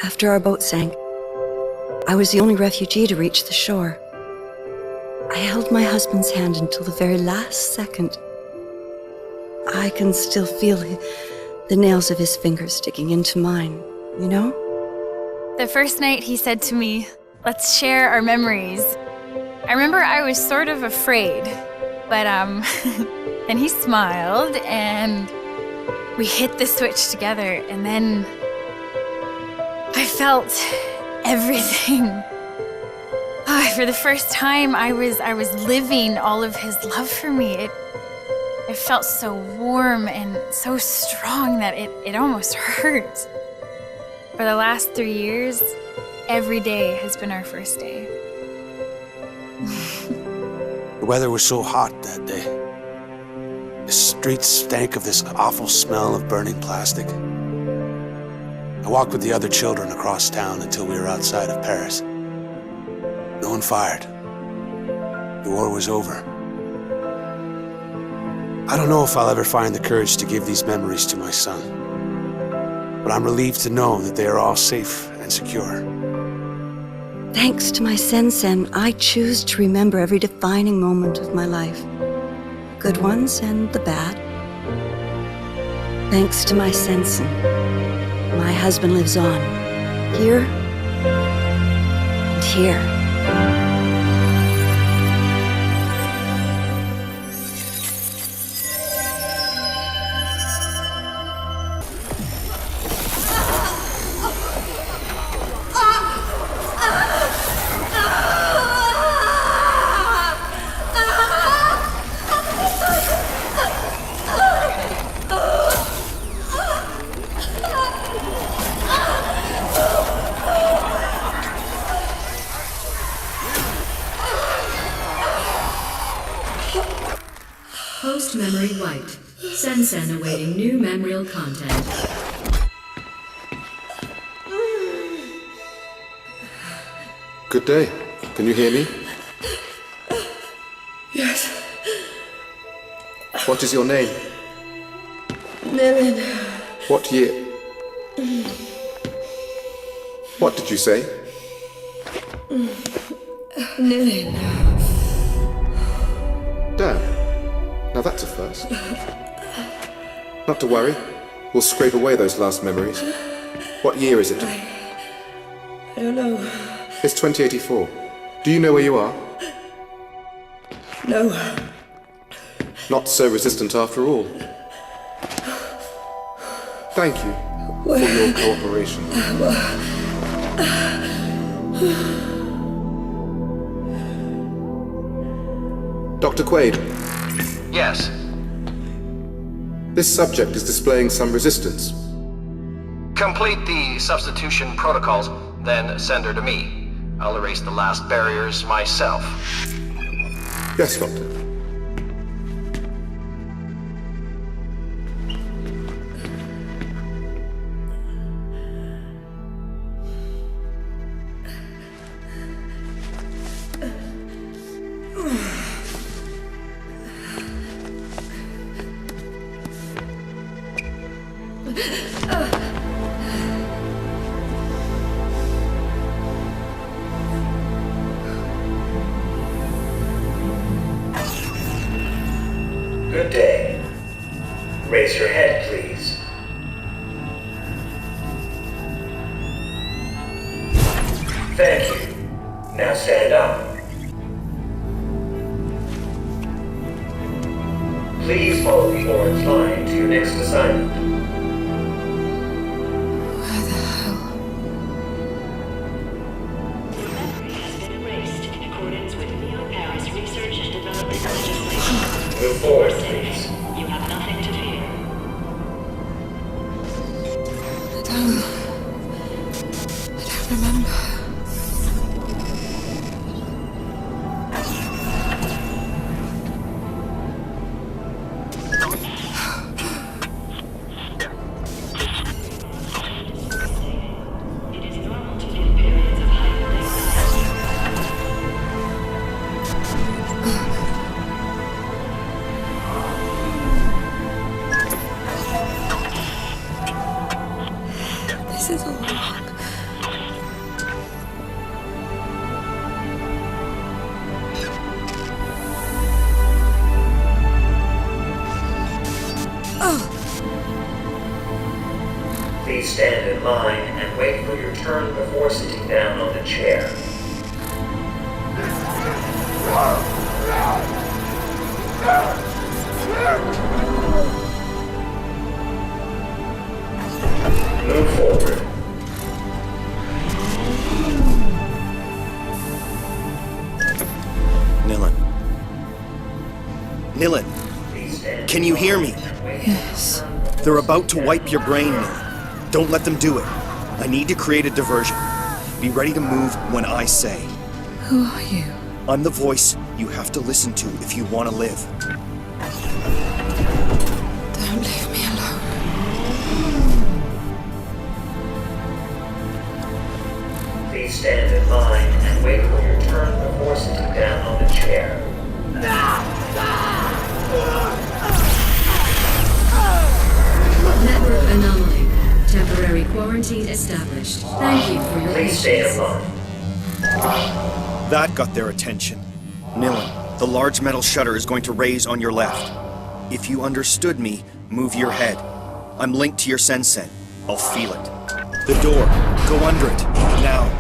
After our boat sank, I was the only refugee to reach the shore. I held my husband's hand until the very last second. I can still feel the nails of his fingers sticking into mine, you know? The first night he said to me, "Let's share our memories." I remember I was sort of afraid, but then he smiled and we hit the switch together, and then I felt everything. For the first time, I was living all of his love for me. It felt so warm and so strong that it almost hurt. For the last 3 years, every day has been our first day. The weather was so hot that day. The streets stank of this awful smell of burning plastic. I walked with the other children across town until we were outside of Paris. No one fired. The war was over. I don't know if I'll ever find the courage to give these memories to my son, but I'm relieved to know that they are all safe and secure. Thanks to my Sen-Sen, I choose to remember every defining moment of my life. Good ones and the bad. Thanks to my Sen-Sen, my husband lives on. Here and here. Post-memory wiped. Sen-Sen awaiting new memorial content. Good day. Can you hear me? Yes. What is your name? Nilin. What year? What did you say? Nilin. Damn. Now that's a first. Not to worry. We'll scrape away those last memories. What year is it? I don't know. It's 2084. Do you know where you are? No. Not so resistant after all. Thank you for your cooperation. Dr. Quaid. Yes. This subject is displaying some resistance. Complete the substitution protocols, then send her to me. I'll erase the last barriers myself. Yes, Doctor. Good day. Raise your head, please. Thank you. Now stand up. Please follow the orange line to your next assignment. Where the hell? Your memory has been erased in accordance with Neo-Paris Research and Development legislation. Move forward, please. You have nothing to fear. I don't remember. It is normal to feel periods of heightened anxiety. This is all wrong. stand in line and wait for your turn before sitting down on the chair. Move forward. Nilan, can you hear me? Yes. They're about to wipe your brain, Nilan. Don't let them do it. I need to create a diversion. Be ready to move when I say. Who are you? I'm the voice you have to listen to if you want to live. Don't leave me alone. Please stand in line and wait for your turn before sitting down on the chair. Network anomaly. Temporary quarantine established. Thank you for your Please stay in patience. line. That got their attention. Nilan, the large metal shutter is going to raise on your left. If you understood me, move your head. I'm linked to your sensen. I'll feel it. The door. Go under it. Now.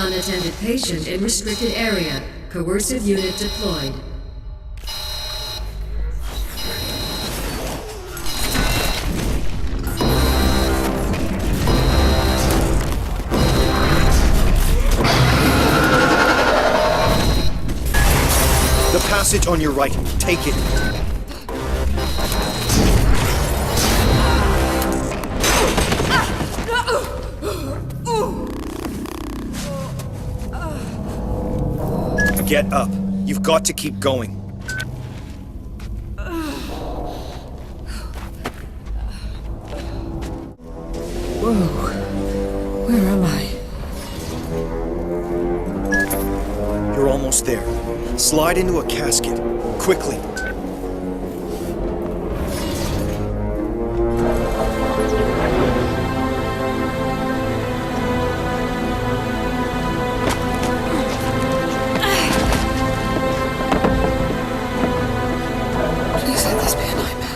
Unattended patient in restricted area. Coercive unit deployed. The passage on your right. Take it. Get up. You've got to keep going. Whoa. Where am I? You're almost there. Slide into a casket. Quickly. Please let this be a nightmare.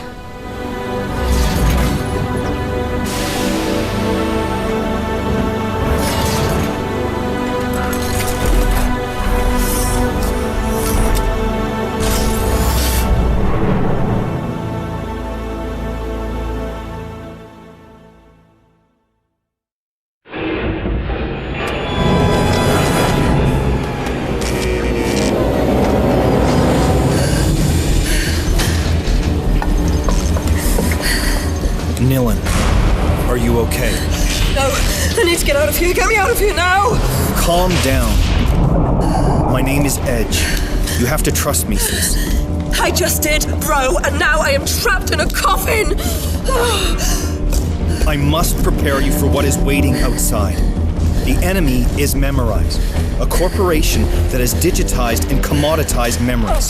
Nilan, are you okay? No, I need to get out of here. Get me out of here now! Calm down. My name is Edge. You have to trust me, sis. I just did, bro, and now I am trapped in a coffin! I must prepare you for what is waiting outside. The enemy is Memorize, a corporation that has digitized and commoditized memories.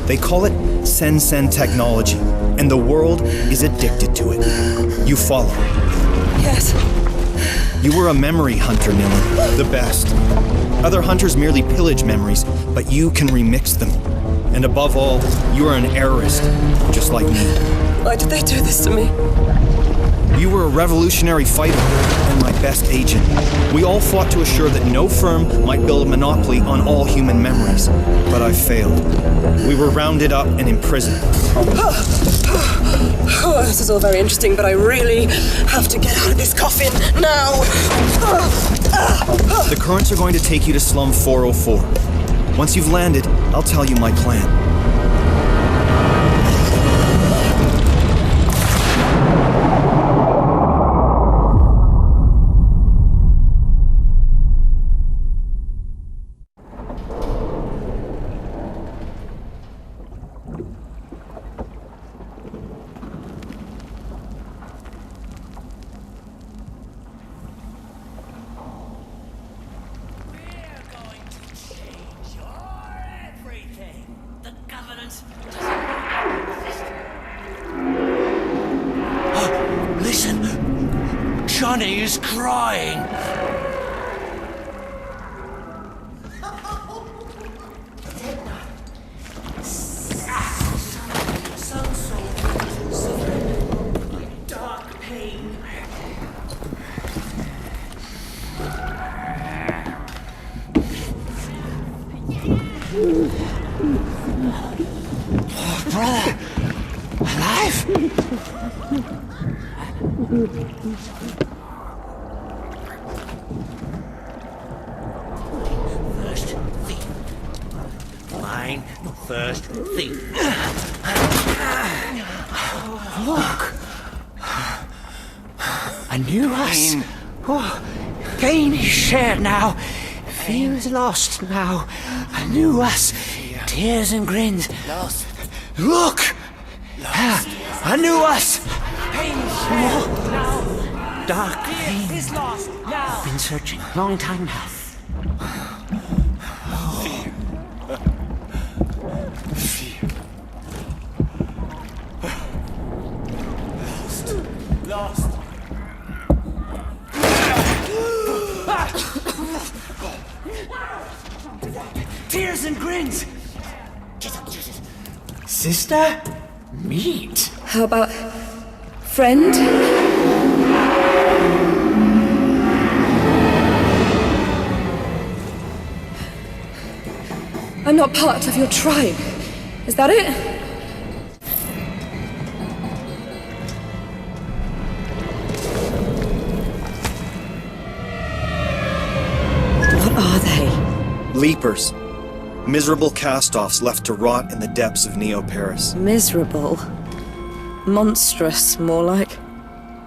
They call it Sen technology, and the world is addicted to it. You follow. Yes. You were a memory hunter, Nilan, the best. Other hunters merely pillage memories, but you can remix them. And above all, you are an errorist, just like me. Why did they do this to me? You were a revolutionary fighter and my best agent. We all fought to assure that no firm might build a monopoly on all human memories. But I failed. We were rounded up and imprisoned. Oh, this is all very interesting, but I really have to get out of this coffin now! The currents are going to take you to Slum 404. Once you've landed, I'll tell you my plan. Johnny is crying. Brother, alive? First thief. Mine first thief. Look. I knew us. Oh, pain is shared now. Fear is lost now. I knew us. Tears and grins. Lost. Look! I knew us! Pain is shared now. Dark pain. Is lost now. Been searching a long time now. Fear. Fear. Lost. Tears and grins! Sister? Meet. How about friend? I'm not part of your tribe. Is that it? What are they? Leapers. Miserable cast-offs left to rot in the depths of Neo-Paris. Miserable. Monstrous, more like.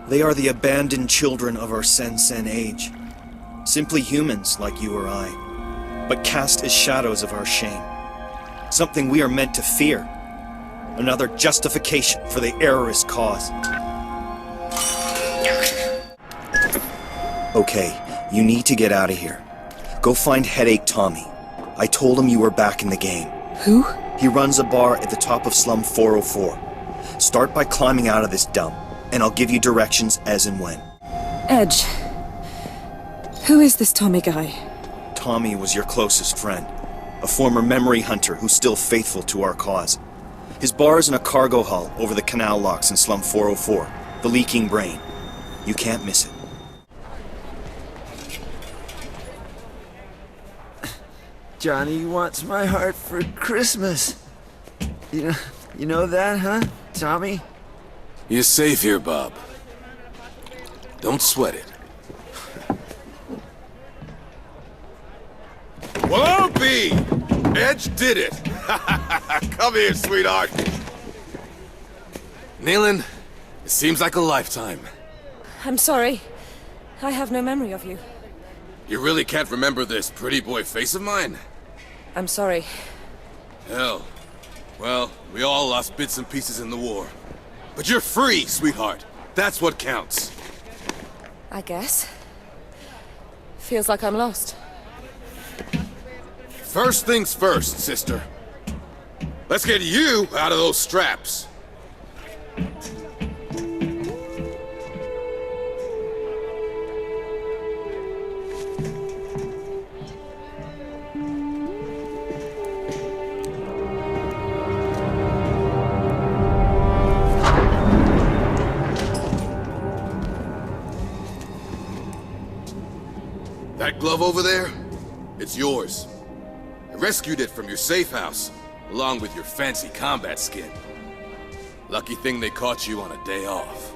They are the abandoned children of our Sen age. Simply humans like you or I, but cast as shadows of our shame. Something we are meant to fear. Another justification for the errorist cause. Okay, you need to get out of here. Go find Headache Tommy. I told him you were back in the game. Who? He runs a bar at the top of Slum 404. Start by climbing out of this dump, and I'll give you directions as and when. Edge. Who is this Tommy guy? Tommy was your closest friend. A former memory hunter who's still faithful to our cause. His bar is in a cargo hull over the canal locks in Slum 404. The Leaking Brain. You can't miss it. Johnny wants my heart for Christmas. You know that, huh, Tommy? You're safe here, Bob. Don't sweat it. Well, I'll be! Edge did it! Come here, sweetheart! Nealon, it seems like a lifetime. I'm sorry. I have no memory of you. You really can't remember this pretty boy face of mine? I'm sorry. Hell. Well, we all lost bits and pieces in the war. But you're free, sweetheart. That's what counts. I guess. Feels like I'm lost. First things first, sister. Let's get you out of those straps. That glove over there, it's yours. I rescued it from your safe house, along with your fancy combat skin. Lucky thing they caught you on a day off.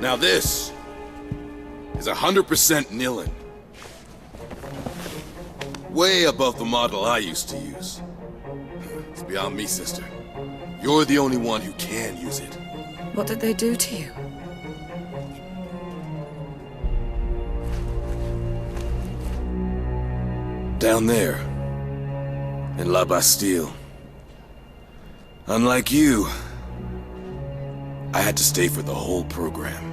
Now this is 100% Nealon. Way above the model I used to use. It's beyond me, sister. You're the only one who can use it. What did they do to you? Down there, in La Bastille. Unlike you, I had to stay for the whole program.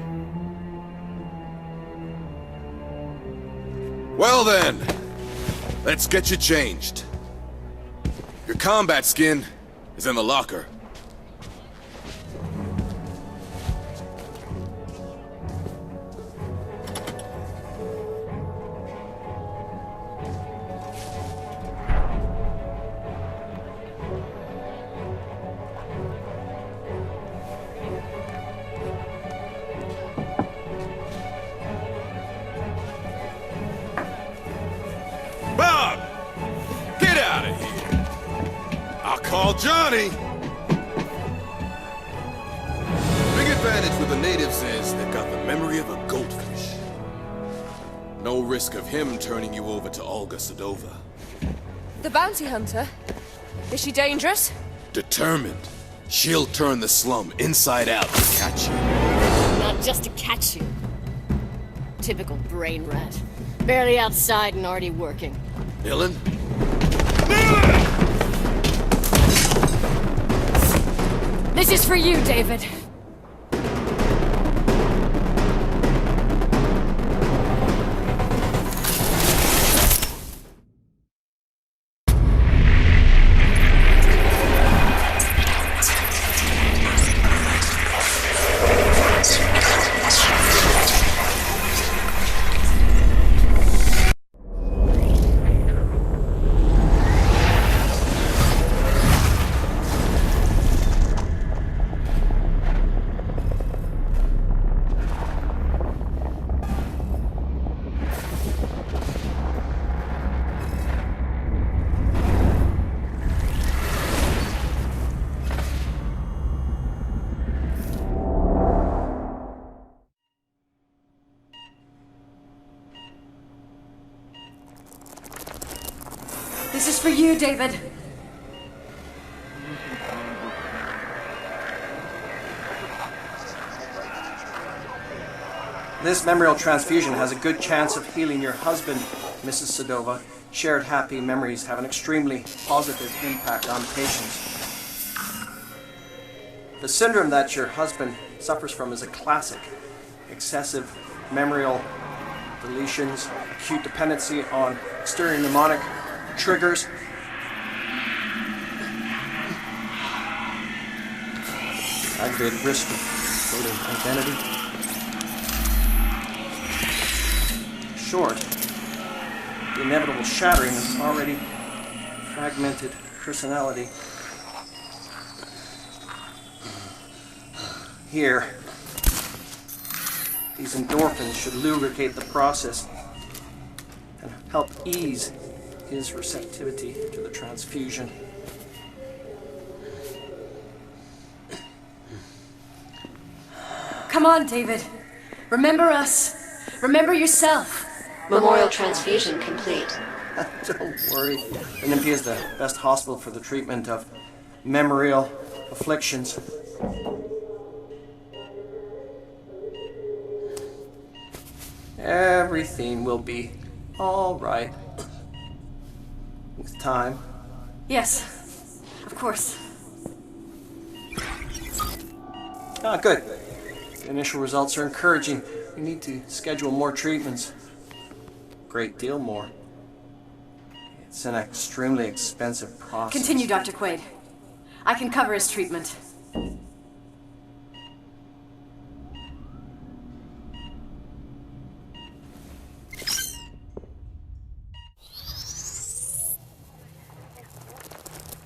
Well then, let's get you changed. Your combat skin is in the locker. Oh, Johnny! Big advantage with the natives is they've got the memory of a goldfish. No risk of him turning you over to Olga Sedova. The bounty hunter? Is she dangerous? Determined. She'll turn the slum inside out to catch you. Not just to catch you. Typical brain rat. Barely outside and already working. Dylan? This is for you, David. This is for you, David. This memorial transfusion has a good chance of healing your husband, Mrs. Sedova. Shared happy memories have an extremely positive impact on patients. The syndrome that your husband suffers from is a classic. Excessive memorial deletions, acute dependency on exterior mnemonic triggers, aggravated risk of floating identity. Short, the inevitable shattering of already fragmented personality. Here, these endorphins should lubricate the process and help ease his receptivity to the transfusion. Come on, David. Remember us. Remember yourself. Memorial transfusion complete. Don't worry. NMP is the best hospital for the treatment of memorial afflictions. Everything will be all right. With time. Yes, of course. Good. The initial results are encouraging. We need to schedule more treatments. Great deal more. It's an extremely expensive process. Continue, Dr. Quaid. I can cover his treatment.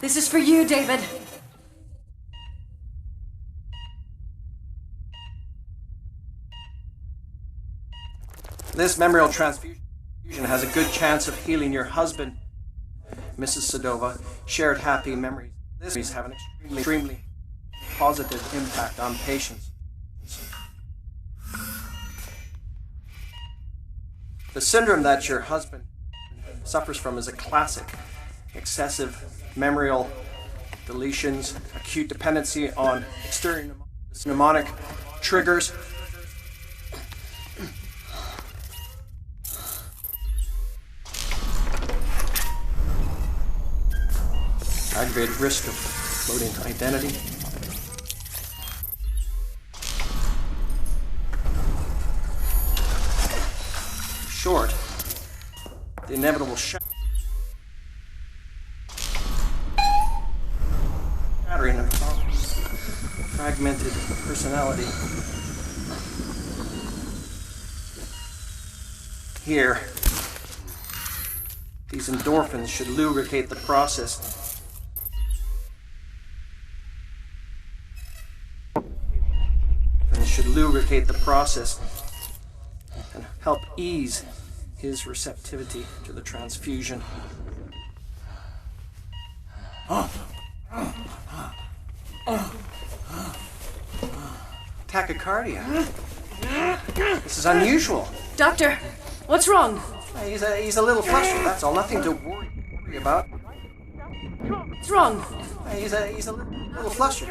This is for you, David. This memorial transfusion has a good chance of healing your husband, Mrs. Sedova. Shared happy memories. These have an extremely positive impact on patients. The syndrome that your husband suffers from is a classic. Excessive memorial deletions, acute dependency on exterior mnemonic triggers. Aggravated risk of floating identity. Short, the inevitable shattering of fragmented personality. Here, these endorphins should lubricate the process. Should lubricate the process and help ease his receptivity to the transfusion. Tachycardia. This is unusual. Doctor, what's wrong? He's a little flustered, that's all. Nothing to worry about. What's wrong? He's a little flustered.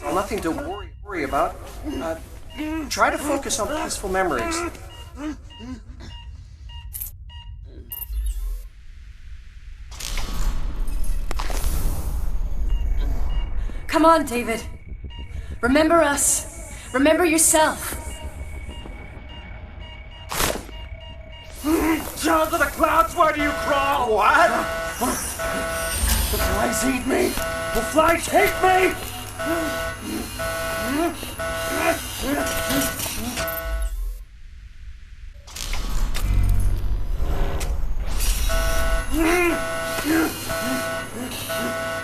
Well, nothing to worry about. Try to focus on peaceful memories. Come on, David. Remember us. Remember yourself. Down to the clouds, where do you crawl? What? The flies eat me! The flies hate me!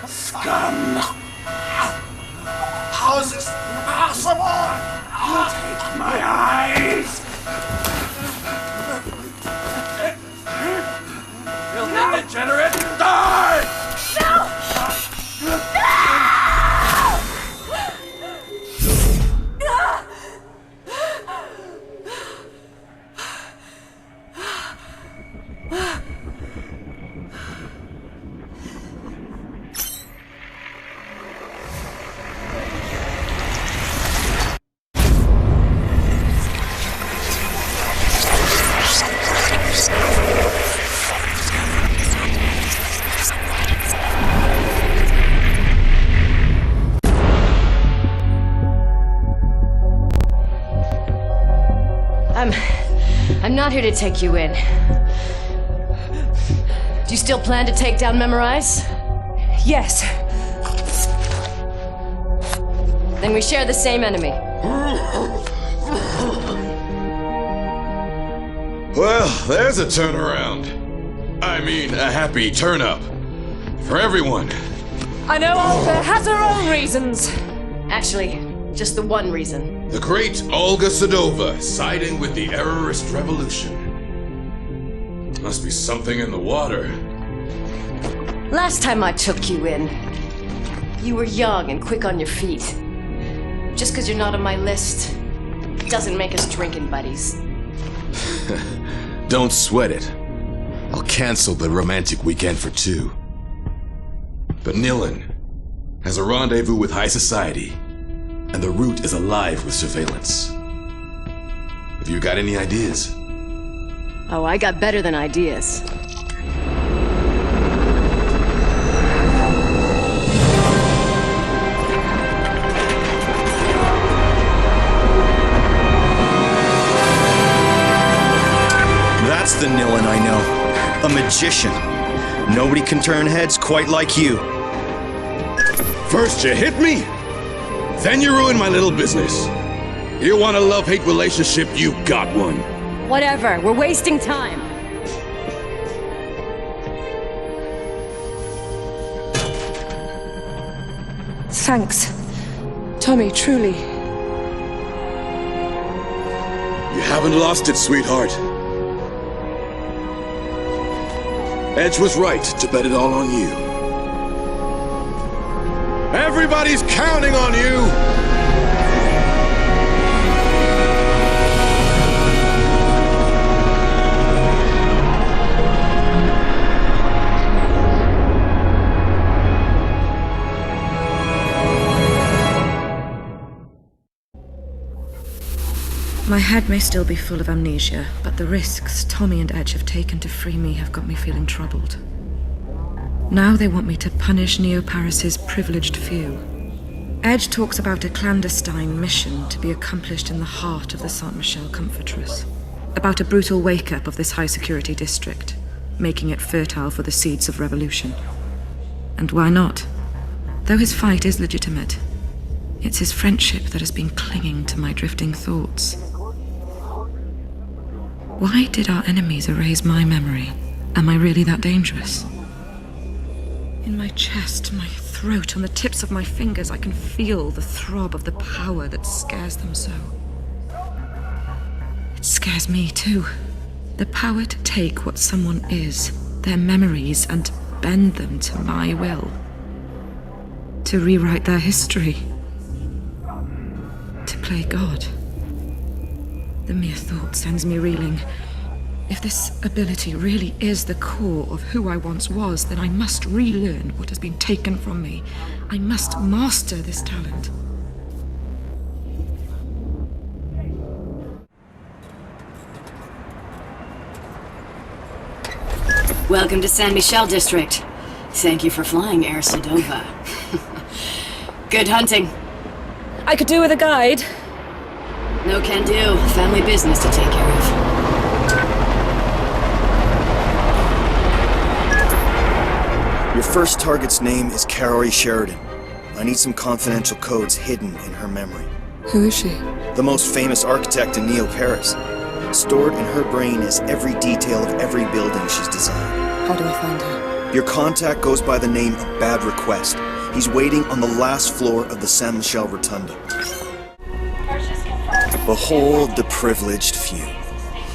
Scum! How is this possible? Take my eyes! Filthy degenerate! Die! I'm not here to take you in. Do you still plan to take down Memorize? Yes. Then we share the same enemy. Well, there's a turnaround. I mean, a happy turn-up. For everyone. I know Olga has her own reasons. Actually, just the one reason. The great Olga Sedova siding with the errorist revolution. Must be something in the water. Last time I took you in, you were young and quick on your feet. Just because you're not on my list doesn't make us drinking buddies. Don't sweat it. I'll cancel the romantic weekend for two. But Nilin has a rendezvous with high society, and the route is alive with surveillance. Have you got any ideas? Oh, I got better than ideas. That's the Nilin I know. A magician. Nobody can turn heads quite like you. First you hit me, then you ruin my little business. You want a love-hate relationship, you got one. Whatever, we're wasting time. Thanks, Tommy, truly. You haven't lost it, sweetheart. Edge was right to bet it all on you. Everybody's counting on you! My head may still be full of amnesia, but the risks Tommy and Edge have taken to free me have got me feeling troubled. Now they want me to punish Neo-Paris's privileged few. Edge talks about a clandestine mission to be accomplished in the heart of the Saint-Michel Comfortress. About a brutal wake-up of this high-security district, making it fertile for the seeds of revolution. And why not? Though his fight is legitimate, it's his friendship that has been clinging to my drifting thoughts. Why did our enemies erase my memory? Am I really that dangerous? In my chest, my throat, on the tips of my fingers, I can feel the throb of the power that scares them so. It scares me too. The power to take what someone is, their memories, and bend them to my will. To rewrite their history. To play God. The mere thought sends me reeling. If this ability really is the core of who I once was, then I must relearn what has been taken from me. I must master this talent. Welcome to San Michel District. Thank you for flying, Air Sedova. Good hunting. I could do with a guide. No can do. Family business to take care of. Your first target's name is Kaori Sheridan. I need some confidential codes hidden in her memory. Who is she? The most famous architect in Neo-Paris. Stored in her brain is every detail of every building she's designed. How do I find her? Your contact goes by the name of Bad Request. He's waiting on the last floor of the San Michel Rotunda. Behold the privileged few.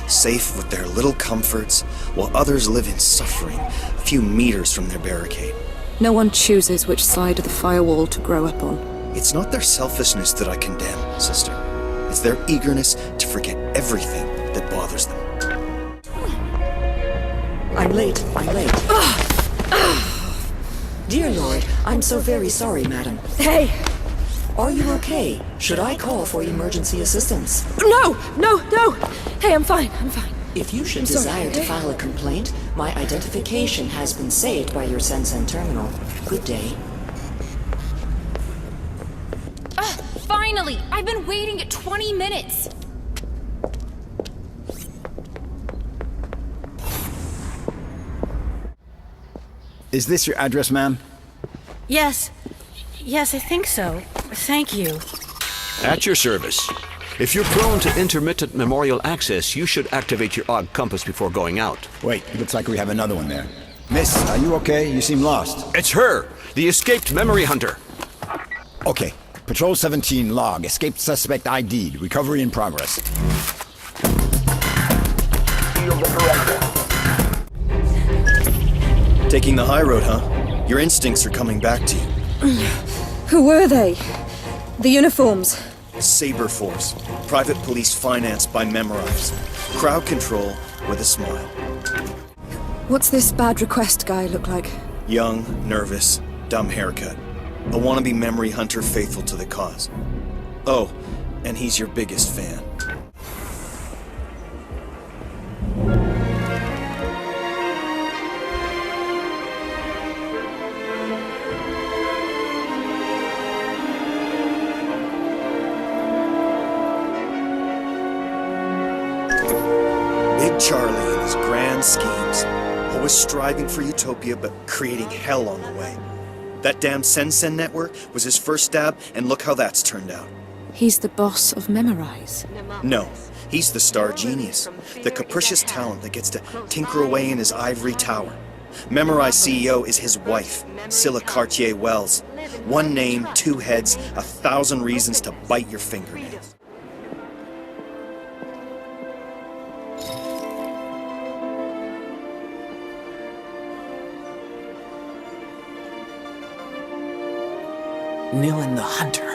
Safe with their little comforts, while others live in suffering a few meters from their barricade. No one chooses which side of the firewall to grow up on. It's not their selfishness that I condemn, sister. It's their eagerness to forget everything that bothers them. I'm late. Dear Lord, I'm so very sorry, madam. Hey! Are you okay? Should I call for emergency assistance? No! Hey, I'm fine. If you should desire to file a complaint, my identification has been saved by your Sensen terminal. Good day. Finally! I've been waiting 20 minutes! Is this your address, ma'am? Yes, I think so. Thank you. At your service. If you're prone to intermittent memorial access, you should activate your odd compass before going out. Wait, it looks like we have another one there. Miss, are you okay? You seem lost. It's her! The escaped memory hunter! Okay. Patrol 17 log. Escaped suspect ID'd. Recovery in progress. Taking the high road, huh? Your instincts are coming back to you. Who were they? The uniforms. Saber Force. Private police financed by Memorize. Crowd control with a smile. What's this Bad Request guy look like? Young, nervous, dumb haircut. A wannabe memory hunter faithful to the cause. Oh, and he's your biggest fan. Big Charlie and his grand schemes. Always striving for utopia, but creating hell on the way. That damn Sensen network was his first stab, and look how that's turned out. He's the boss of Memorize. No, he's the star genius. The capricious talent that gets to tinker away in his ivory tower. Memorize CEO is his wife, Scylla Cartier-Wells. One name, two heads, 1,000 reasons to bite your fingernails. Nilin the Hunter.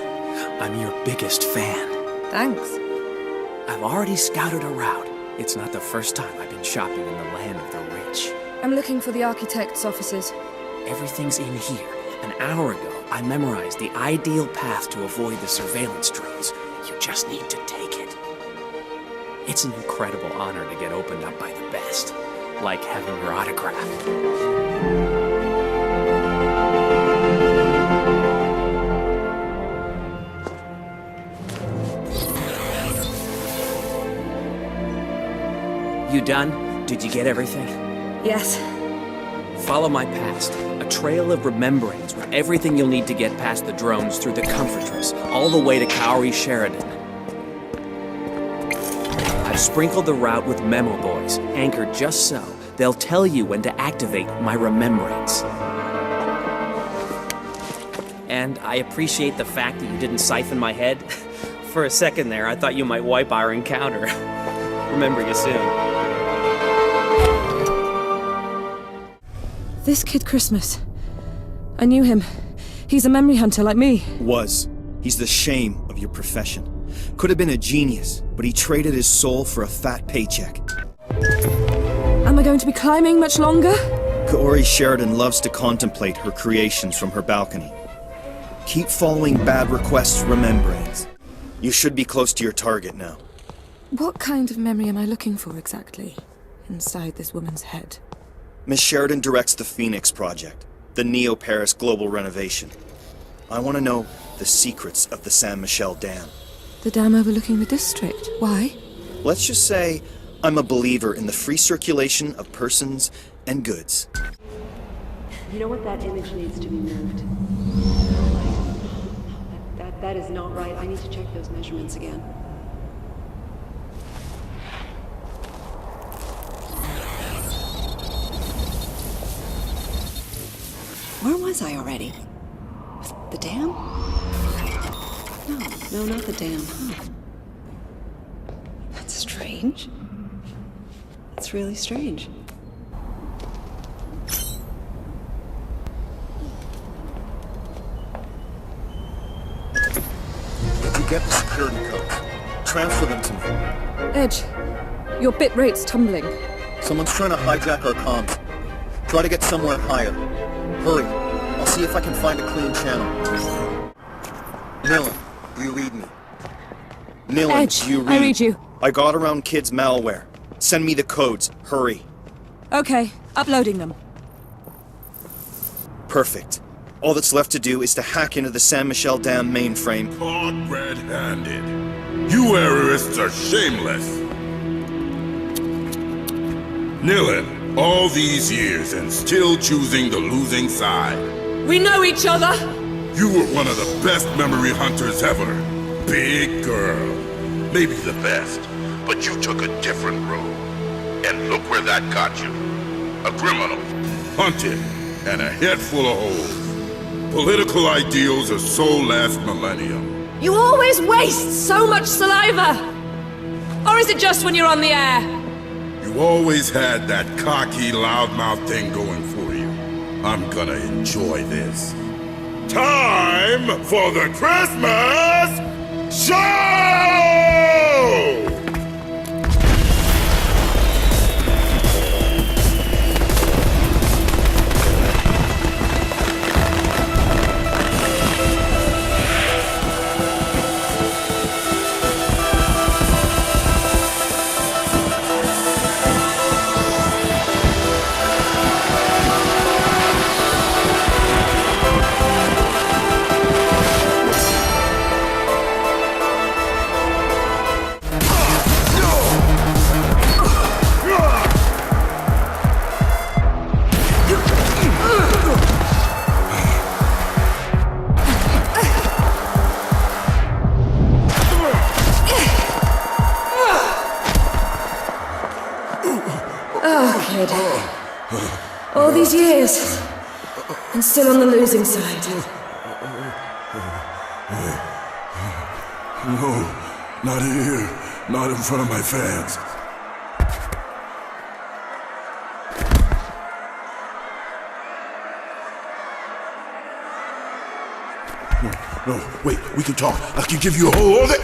I'm your biggest fan. Thanks. I've already scouted a route. It's not the first time I've been shopping in the land of the rich. I'm looking for the architect's offices. Everything's in here. An hour ago, I memorized the ideal path to avoid the surveillance drones. You just need to take it. It's an incredible honor to get opened up by the best. Like having your autograph. You done? Did you get everything? Yes. Follow my past. A trail of rememberings with everything you'll need to get past the drones through the Comfortress, all the way to Kaori Sheridan. I've sprinkled the route with memo boys, anchored just so they'll tell you when to activate my remembrance. And I appreciate the fact that you didn't siphon my head. For a second there, I thought you might wipe our encounter. Remember you soon. This kid Christmas. I knew him. He's a memory hunter like me. Was. He's the shame of your profession. Could have been a genius, but he traded his soul for a fat paycheck. Am I going to be climbing much longer? Kaori Sheridan loves to contemplate her creations from her balcony. Keep following bad requests, remembrance. You should be close to your target now. What kind of memory am I looking for exactly inside this woman's head? Miss Sheridan directs the Phoenix Project, the Neo-Paris global renovation. I want to know the secrets of the Saint Michel Dam. The dam overlooking the district. Why? Let's just say I'm a believer in the free circulation of persons and goods. You know what? That image needs to be moved. That is not right. I need to check those measurements again. Where was I already? The dam? No, not the dam. Huh. That's strange. It's really strange. If you get the security codes, transfer them to me. Edge, your bit rate's tumbling. Someone's trying to hijack our comms. Try to get somewhere higher. Hurry. I'll see if I can find a clean channel. Nilin, you read me. Nilin, Edge, you read. I read you. I got around kids' malware. Send me the codes. Hurry. Okay, uploading them. Perfect. All that's left to do is to hack into the Saint Michel Dam mainframe. Caught red-handed. You errorists are shameless. Nilin, all these years and still choosing the losing side. We know each other! You were one of the best memory hunters ever. Big girl. Maybe the best, but you took a different road. And look where that got you. A criminal, hunted, and a head full of holes. Political ideals are so last millennium. You always waste so much saliva! Or is it just when you're on the air? You always had that cocky, loudmouth thing going for you. I'm gonna enjoy this. Time for the Christmas show! All these years, and still on the losing side. No, not here. Not in front of my fans. No, wait, we can talk. I can give you a whole other...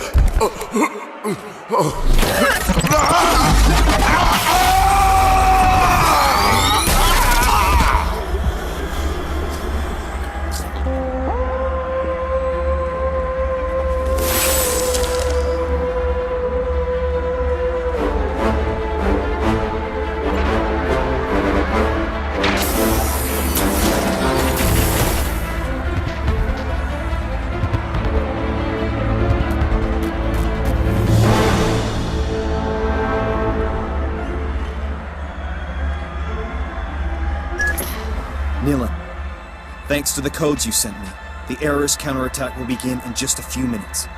Thanks to the codes you sent me, the error's counterattack will begin in just a few minutes.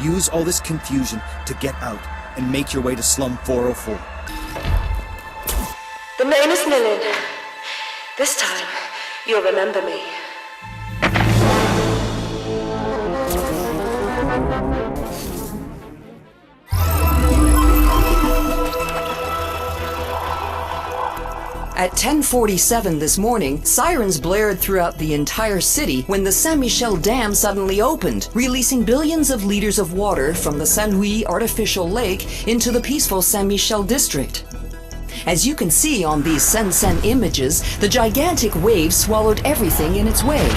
Use all this confusion to get out and make your way to Slum 404. The name is Nilin. This time, you'll remember me. At 10:47 this morning, sirens blared throughout the entire city when the Saint-Michel Dam suddenly opened, releasing billions of liters of water from the Saint-Louis artificial lake into the peaceful Saint-Michel district. As you can see on these Sen-Sen images, the gigantic wave swallowed everything in its way.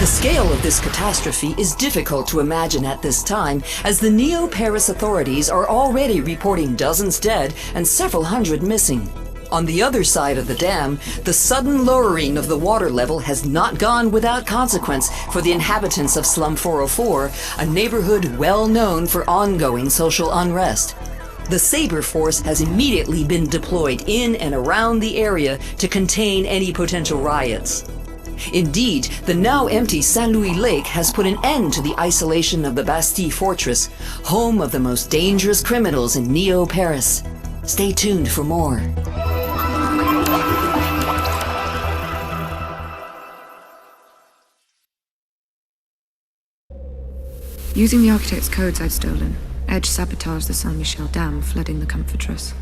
The scale of this catastrophe is difficult to imagine at this time, as the Neo-Paris authorities are already reporting dozens dead and several hundred missing. On the other side of the dam, the sudden lowering of the water level has not gone without consequence for the inhabitants of Slum 404, a neighborhood well known for ongoing social unrest. The Sabre Force has immediately been deployed in and around the area to contain any potential riots. Indeed, the now empty Saint-Louis Lake has put an end to the isolation of the Bastille Fortress, home of the most dangerous criminals in Neo-Paris. Stay tuned for more. Using the architect's codes I'd stolen, Edge sabotaged the Saint-Michel Dam, flooding the comfortress.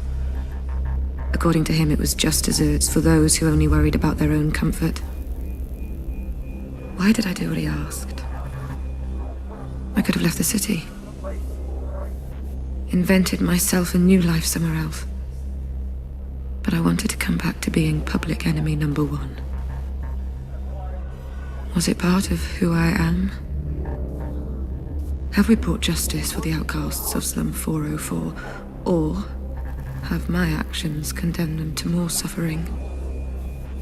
According to him, it was just desserts for those who only worried about their own comfort. Why did I do what he asked? I could have left the city. Invented myself a new life somewhere else. But I wanted to come back to being public enemy number one. Was it part of who I am? Have we brought justice for the outcasts of Slum 404, or have my actions condemned them to more suffering?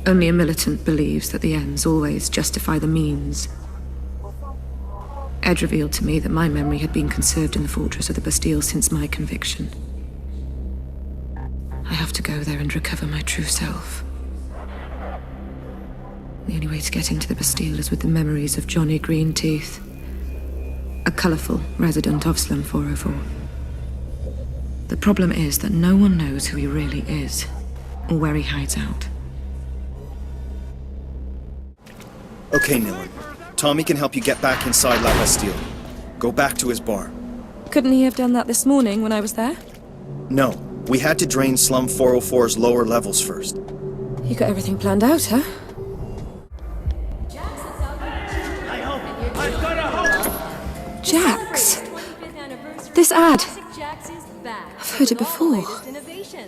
Only a militant believes that the ends always justify the means. Ed revealed to me that my memory had been conserved in the fortress of the Bastille since my conviction. I have to go there and recover my true self. The only way to get into the Bastille is with the memories of Johnny Greenteeth, a colourful resident of Slum 404. The problem is that no one knows who he really is, or where he hides out. Okay, Nilin. Tommy can help you get back inside La Bastille. Go back to his bar. Couldn't he have done that this morning when I was there? No, we had to drain Slum 404's lower levels first. You got everything planned out, huh? Jax! This ad! I've heard it before.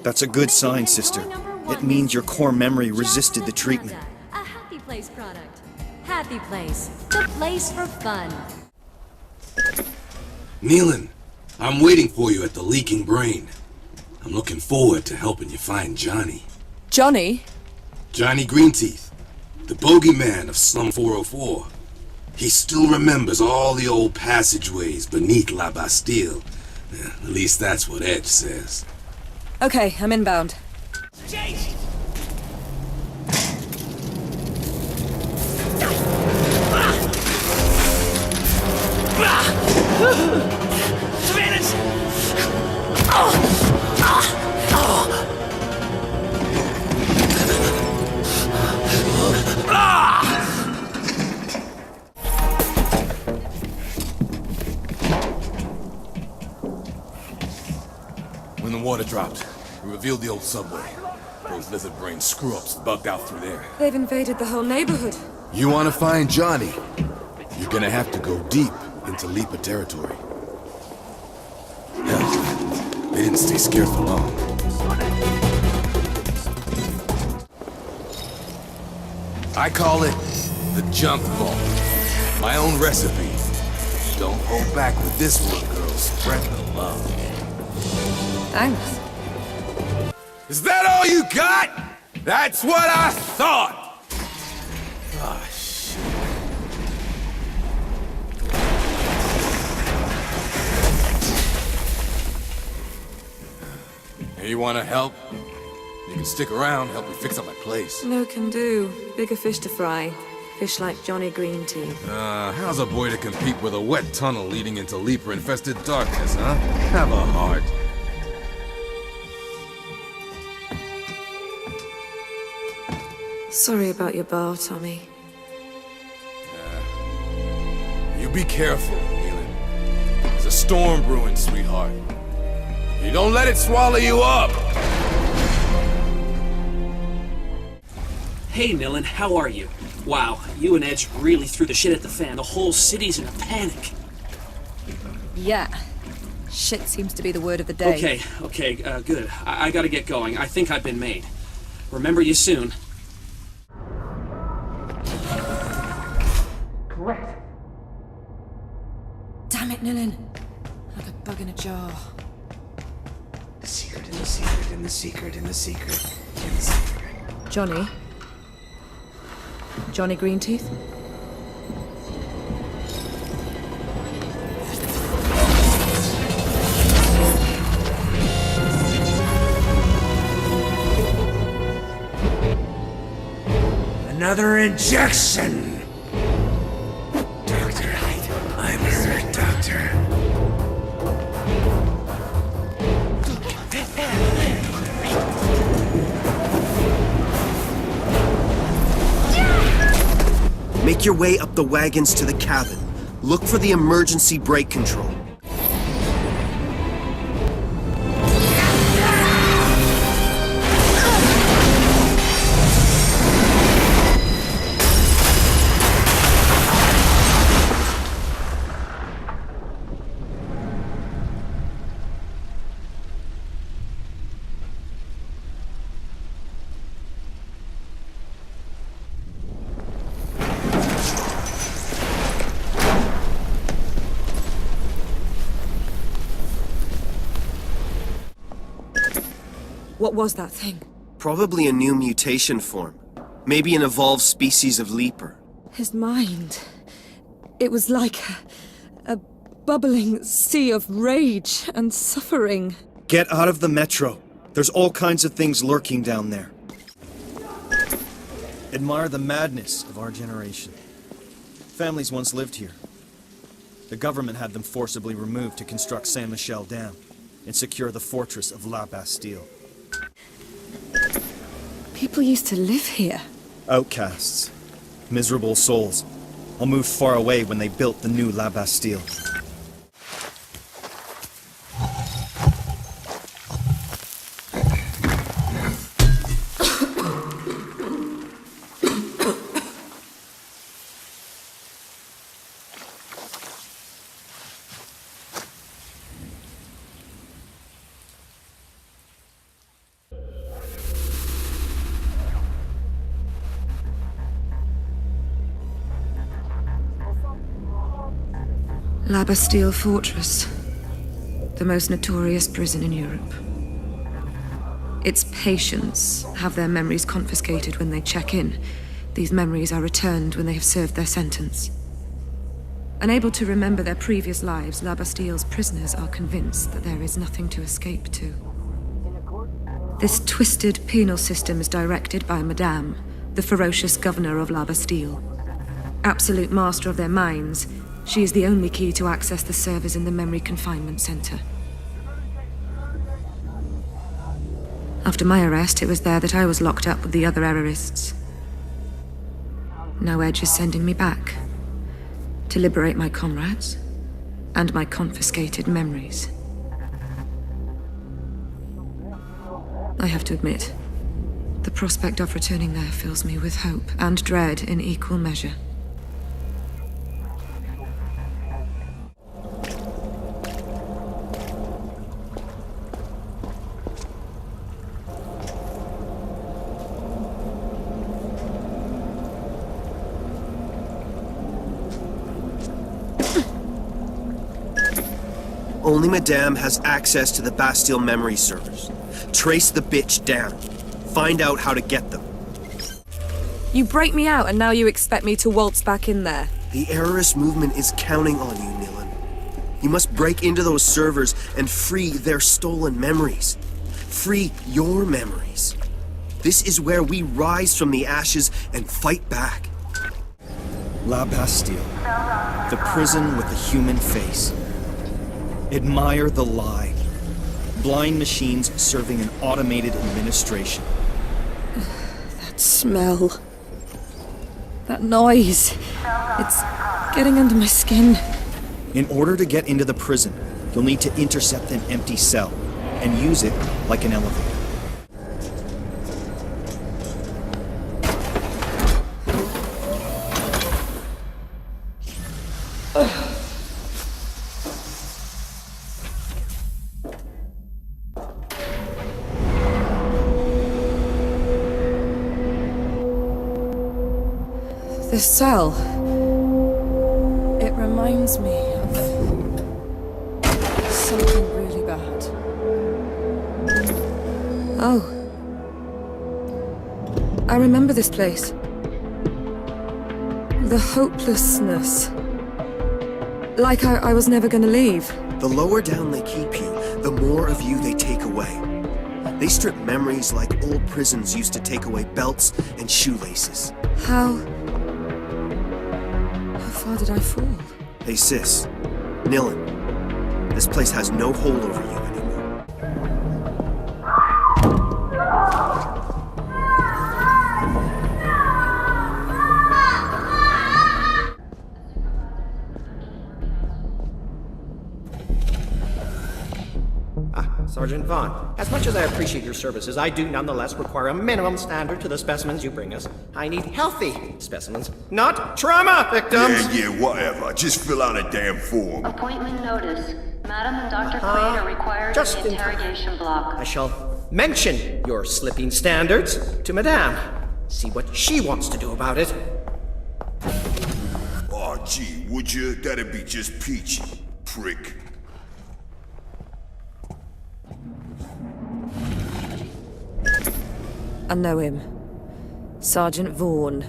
That's a good sign, sister. It means your core memory resisted the treatment. A Happy Place product. Happy Place, the place for fun. Nealon, I'm waiting for you at the Leaking Brain. I'm looking forward to helping you find Johnny. Johnny? Johnny Greenteeth, the bogeyman of Slum 404. He still remembers all the old passageways beneath La Bastille. Yeah, at least that's what Edge says. Okay, I'm inbound. When the water dropped, we revealed the old subway. Those lizard brain screw-ups bugged out through there. They've invaded the whole neighborhood. You want to find Johnny? You're gonna have to go deep into Lipa territory. Hell, they didn't stay scared for long. I call it the junk vault. My own recipe. Don't hold back with this one, girl. Spread the love. Thanks. Is that all you got? That's what I thought! Ah, shit. Hey, you wanna help? You can stick around, help me fix up my place. No can do. Bigger fish to fry. Fish like Johnny Greenteeth. How's a boy to compete with a wet tunnel leading into Leaper-infested darkness, huh? Have a heart. Sorry about your bar, Tommy. You be careful, Nealon. There's a storm brewing, sweetheart. You don't let it swallow you up! Hey, Nilin, how are you? Wow, you and Edge really threw the shit at the fan. The whole city's in a panic. Yeah. Shit seems to be the word of the day. Okay, good. I gotta get going. I think I've been made. Remember you soon. Correct. Damn it, Nilin. Like a bug in a jar. The secret in the secret in the secret in the secret in the secret. Johnny? Johnny Greenteeth? Another injection! Doctor, I'm hurt, Doctor. Make your way up the wagons to the cabin. Look for the emergency brake control. What was that thing? Probably a new mutation form. Maybe an evolved species of leaper. His mind. It was like a bubbling sea of rage and suffering. Get out of the metro. There's all kinds of things lurking down there. Admire the madness of our generation. Families once lived here. The government had them forcibly removed to construct Saint-Michel Dam and secure the fortress of La Bastille. People used to live here. Outcasts. Miserable souls. All moved far away when they built the new La Bastille. La Bastille Fortress, the most notorious prison in Europe. Its patients have their memories confiscated when they check in. These memories are returned when they have served their sentence. Unable to remember their previous lives, La Bastille's prisoners are convinced that there is nothing to escape to. This twisted penal system is directed by Madame, the ferocious governor of La Bastille. Absolute master of their minds, she is the only key to access the servers in the memory confinement center. After my arrest, it was there that I was locked up with the other errorists. Now Edge is sending me back to liberate my comrades and my confiscated memories. I have to admit, the prospect of returning there fills me with hope and dread in equal measure. Only Madame has access to the Bastille memory servers. Trace the bitch down. Find out how to get them. You break me out and now you expect me to waltz back in there. The errorist movement is counting on you, Nilin. You must break into those servers and free their stolen memories. Free your memories. This is where we rise from the ashes and fight back. La Bastille. The prison with a human face. Admire the lie. Blind machines serving an automated administration. That smell. That noise. It's getting under my skin. In order to get into the prison, you'll need to intercept an empty cell and use it like an elevator. This cell. It reminds me of something really bad. Oh. I remember this place. The hopelessness. Like I was never gonna leave. The lower down they keep you, the more of you they take away. They strip memories like old prisons used to take away belts and shoelaces. How far did I fall? Hey sis, Nilin, this place has no hold over you anymore. Sergeant Vaughn, as much as I appreciate your services, I do nonetheless require a minimum standard to the specimens you bring us. I need healthy specimens, not trauma victims! Yeah, whatever. Just fill out a damn form. Appointment notice. Madam and Dr. Quaid are required in the interrogation block. I shall mention your slipping standards to Madame. See what she wants to do about it. Oh, gee, would you? That'd be just peachy, prick. I know him. Sergeant Vaughn.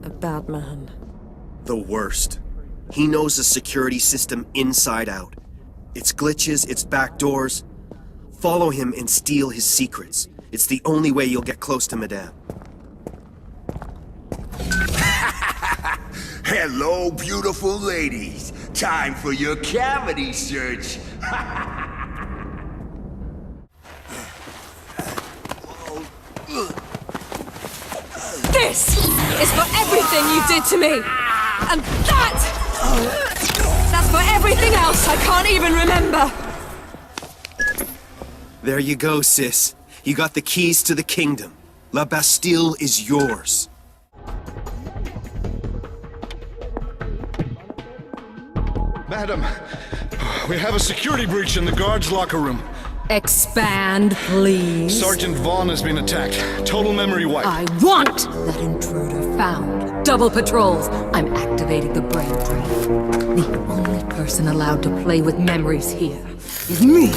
A bad man. The worst. He knows the security system inside out. Its glitches, its backdoors. Follow him and steal his secrets. It's the only way you'll get close to Madame. Hello, beautiful ladies. Time for your cavity search. This is for everything you did to me! And that's for everything else I can't even remember! There you go, sis. You got the keys to the kingdom. La Bastille is yours. Madam, we have a security breach in the guards' locker room. Expand, please. Sergeant Vaughn has been attacked. Total memory wipe. I want that intruder found. Double patrols. I'm activating the brain drain. The only person allowed to play with memories here is me.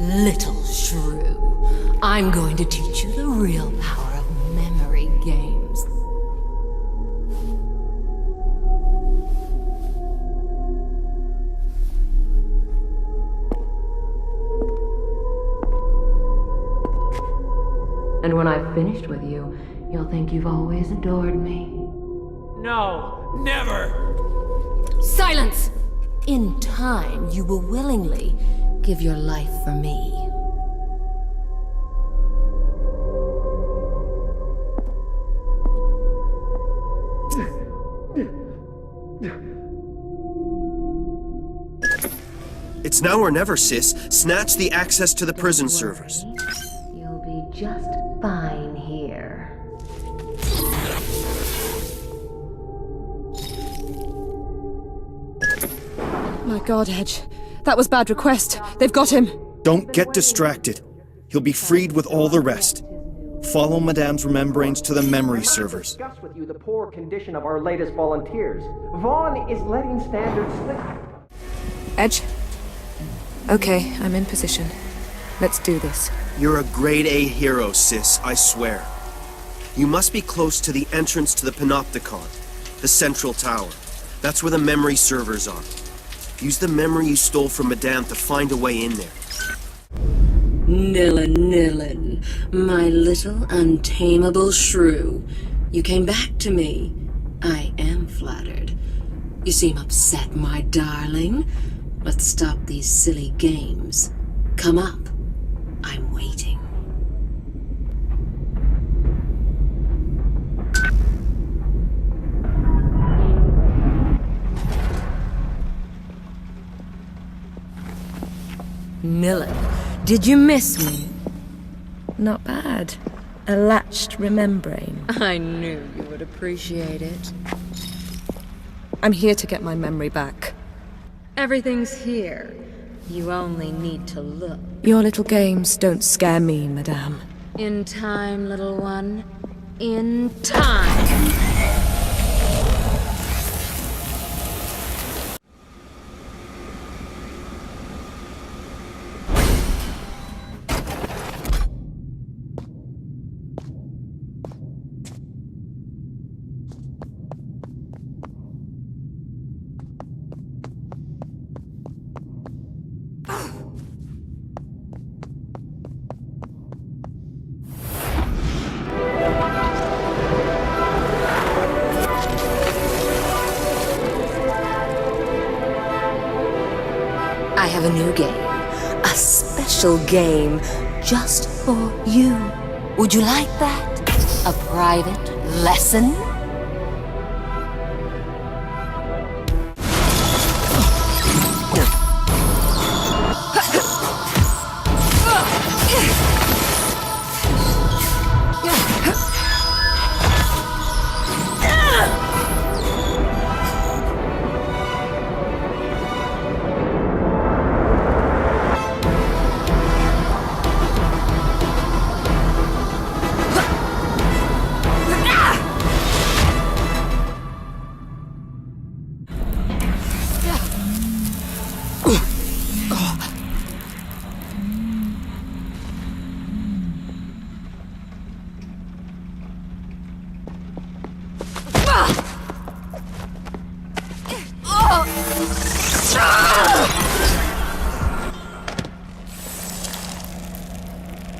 Little shrew, I'm going to teach you the real power of memory games. And when I've finished with you, you'll think you've always adored me. No, never! Silence! In time, you will willingly give your life for me. It's now or never, sis. Snatch the access to the prison servers. You'll be just fine here. My God, Edge. That was bad request. They've got him. Don't get distracted. He'll be freed with all the rest. Follow Madame's remembrance to the memory servers. Discuss with you the poor condition of our latest volunteers. Vaughn is letting standards slip. Edge? Okay, I'm in position. Let's do this. You're a grade A hero, sis, I swear. You must be close to the entrance to the Panopticon, the central tower. That's where the memory servers are. Use the memory you stole from Madame to find a way in there. Nilin, my little untamable shrew. You came back to me. I am flattered. You seem upset, my darling. Let's stop these silly games. Come up. I'm waiting. Nillen, did you miss me? Not bad. A latched remembering. I knew you would appreciate it. I'm here to get my memory back. Everything's here. You only need to look. Your little games don't scare me, madame. In time, little one. In time. I have a new game. A special game just for you. Would you like that? A private lesson?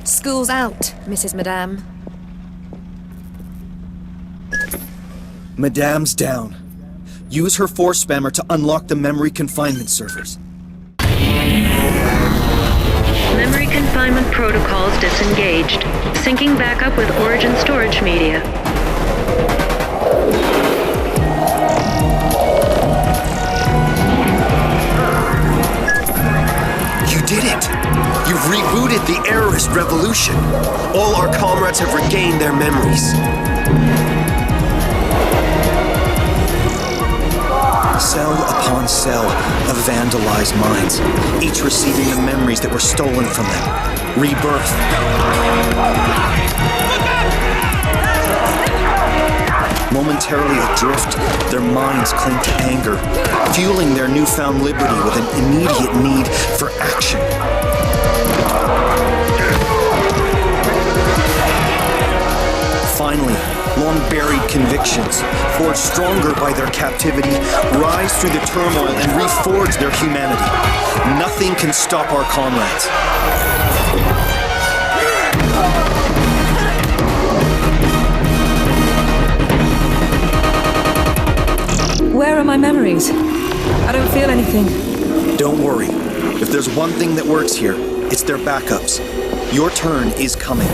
School's out, Mrs. Madame. Madame's down. Use her force spammer to unlock the memory confinement servers. Memory confinement protocols disengaged. Syncing back up with origin storage media. You did it! You've rebooted the errorist revolution. All our comrades have regained their memories. Cell upon cell of vandalized minds, each receiving the memories that were stolen from them. Rebirth. Momentarily adrift, their minds cling to anger, fueling their newfound liberty with an immediate need for action. Finally, long-buried convictions, forged stronger by their captivity, rise through the turmoil and reforge their humanity. Nothing can stop our comrades. Where are my memories? I don't feel anything. Don't worry. If there's one thing that works here, it's their backups. Your turn is coming.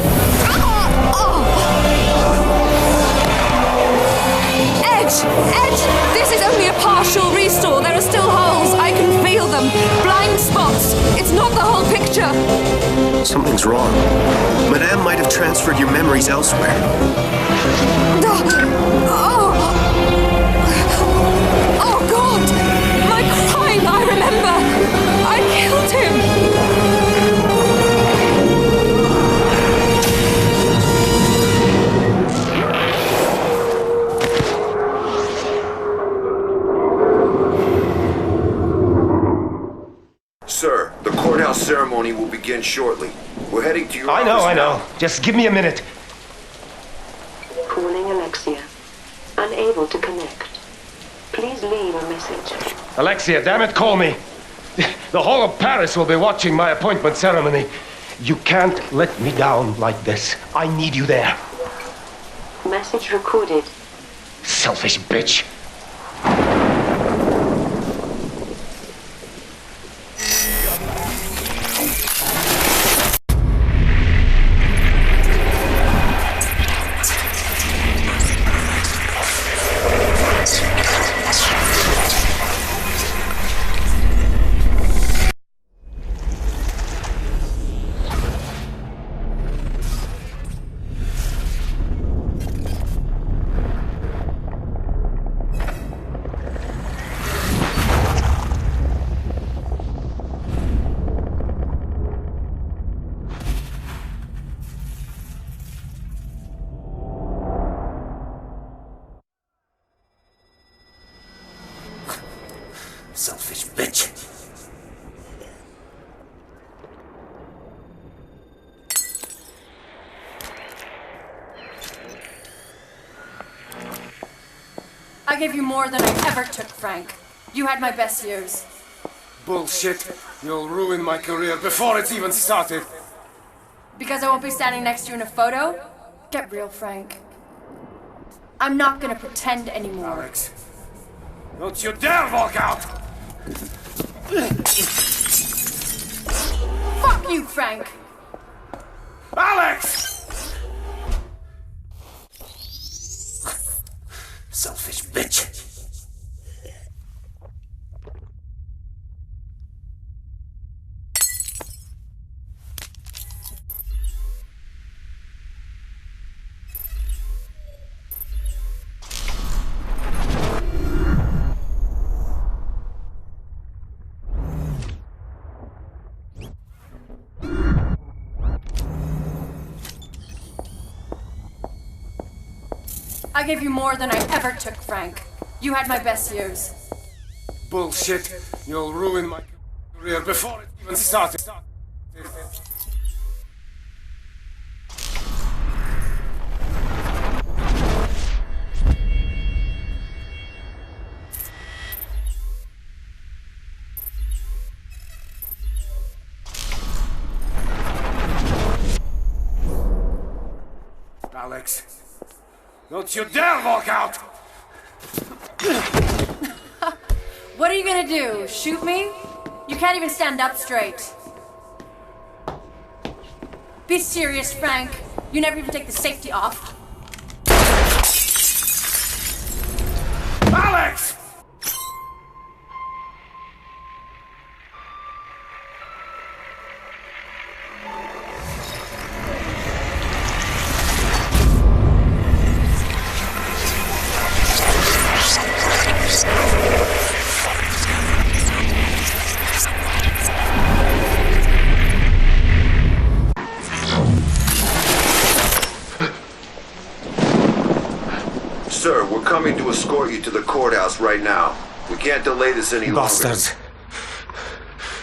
Edge! This is only a partial restore. There are still holes. I can feel them. Blind spots. It's not the whole picture. Something's wrong. Madame might have transferred your memories elsewhere. Oh God! My crime, I remember! I killed him! Sir, the courthouse ceremony will begin shortly. We're heading to your I know. now. Just give me a minute. Calling Alexia. Unable to connect. Please leave a message. Alexia, damn it, call me. The whole of Paris will be watching my appointment ceremony. You can't let me down like this. I need you there. Message recorded. Selfish bitch. Selfish bitch. I gave you more than I ever took, Frank. You had my best years. Bullshit. You'll ruin my career before it's even started. Because I won't be standing next to you in a photo? Get real, Frank. I'm not gonna pretend anymore. Alex, don't you dare walk out! Fuck you, Frank! Alex! Selfish bitch. I gave you more than I ever took, Frank. You had my best years. Bullshit. You'll ruin my career before it even started. Alex, don't you dare walk out! What are you gonna do? Shoot me? You can't even stand up straight. Be serious, Frank. You never even take the safety off. Alex! Sir, we're coming to escort you to the courthouse right now. We can't delay this any longer. Bastards!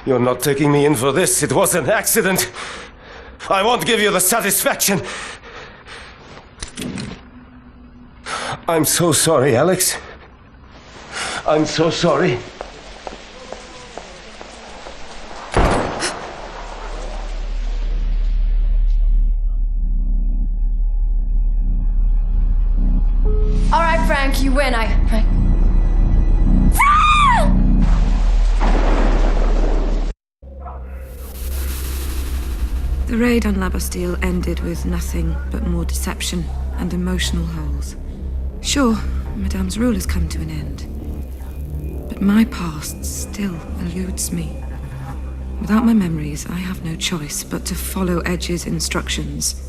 You're not taking me in for this. It was an accident. I won't give you the satisfaction. I'm so sorry, Alex. I'm so sorry. All right, Frank, you win. The raid on La Bastille ended with nothing but more deception and emotional holes. Sure, Madame's rule has come to an end. But my past still eludes me. Without my memories, I have no choice but to follow Edge's instructions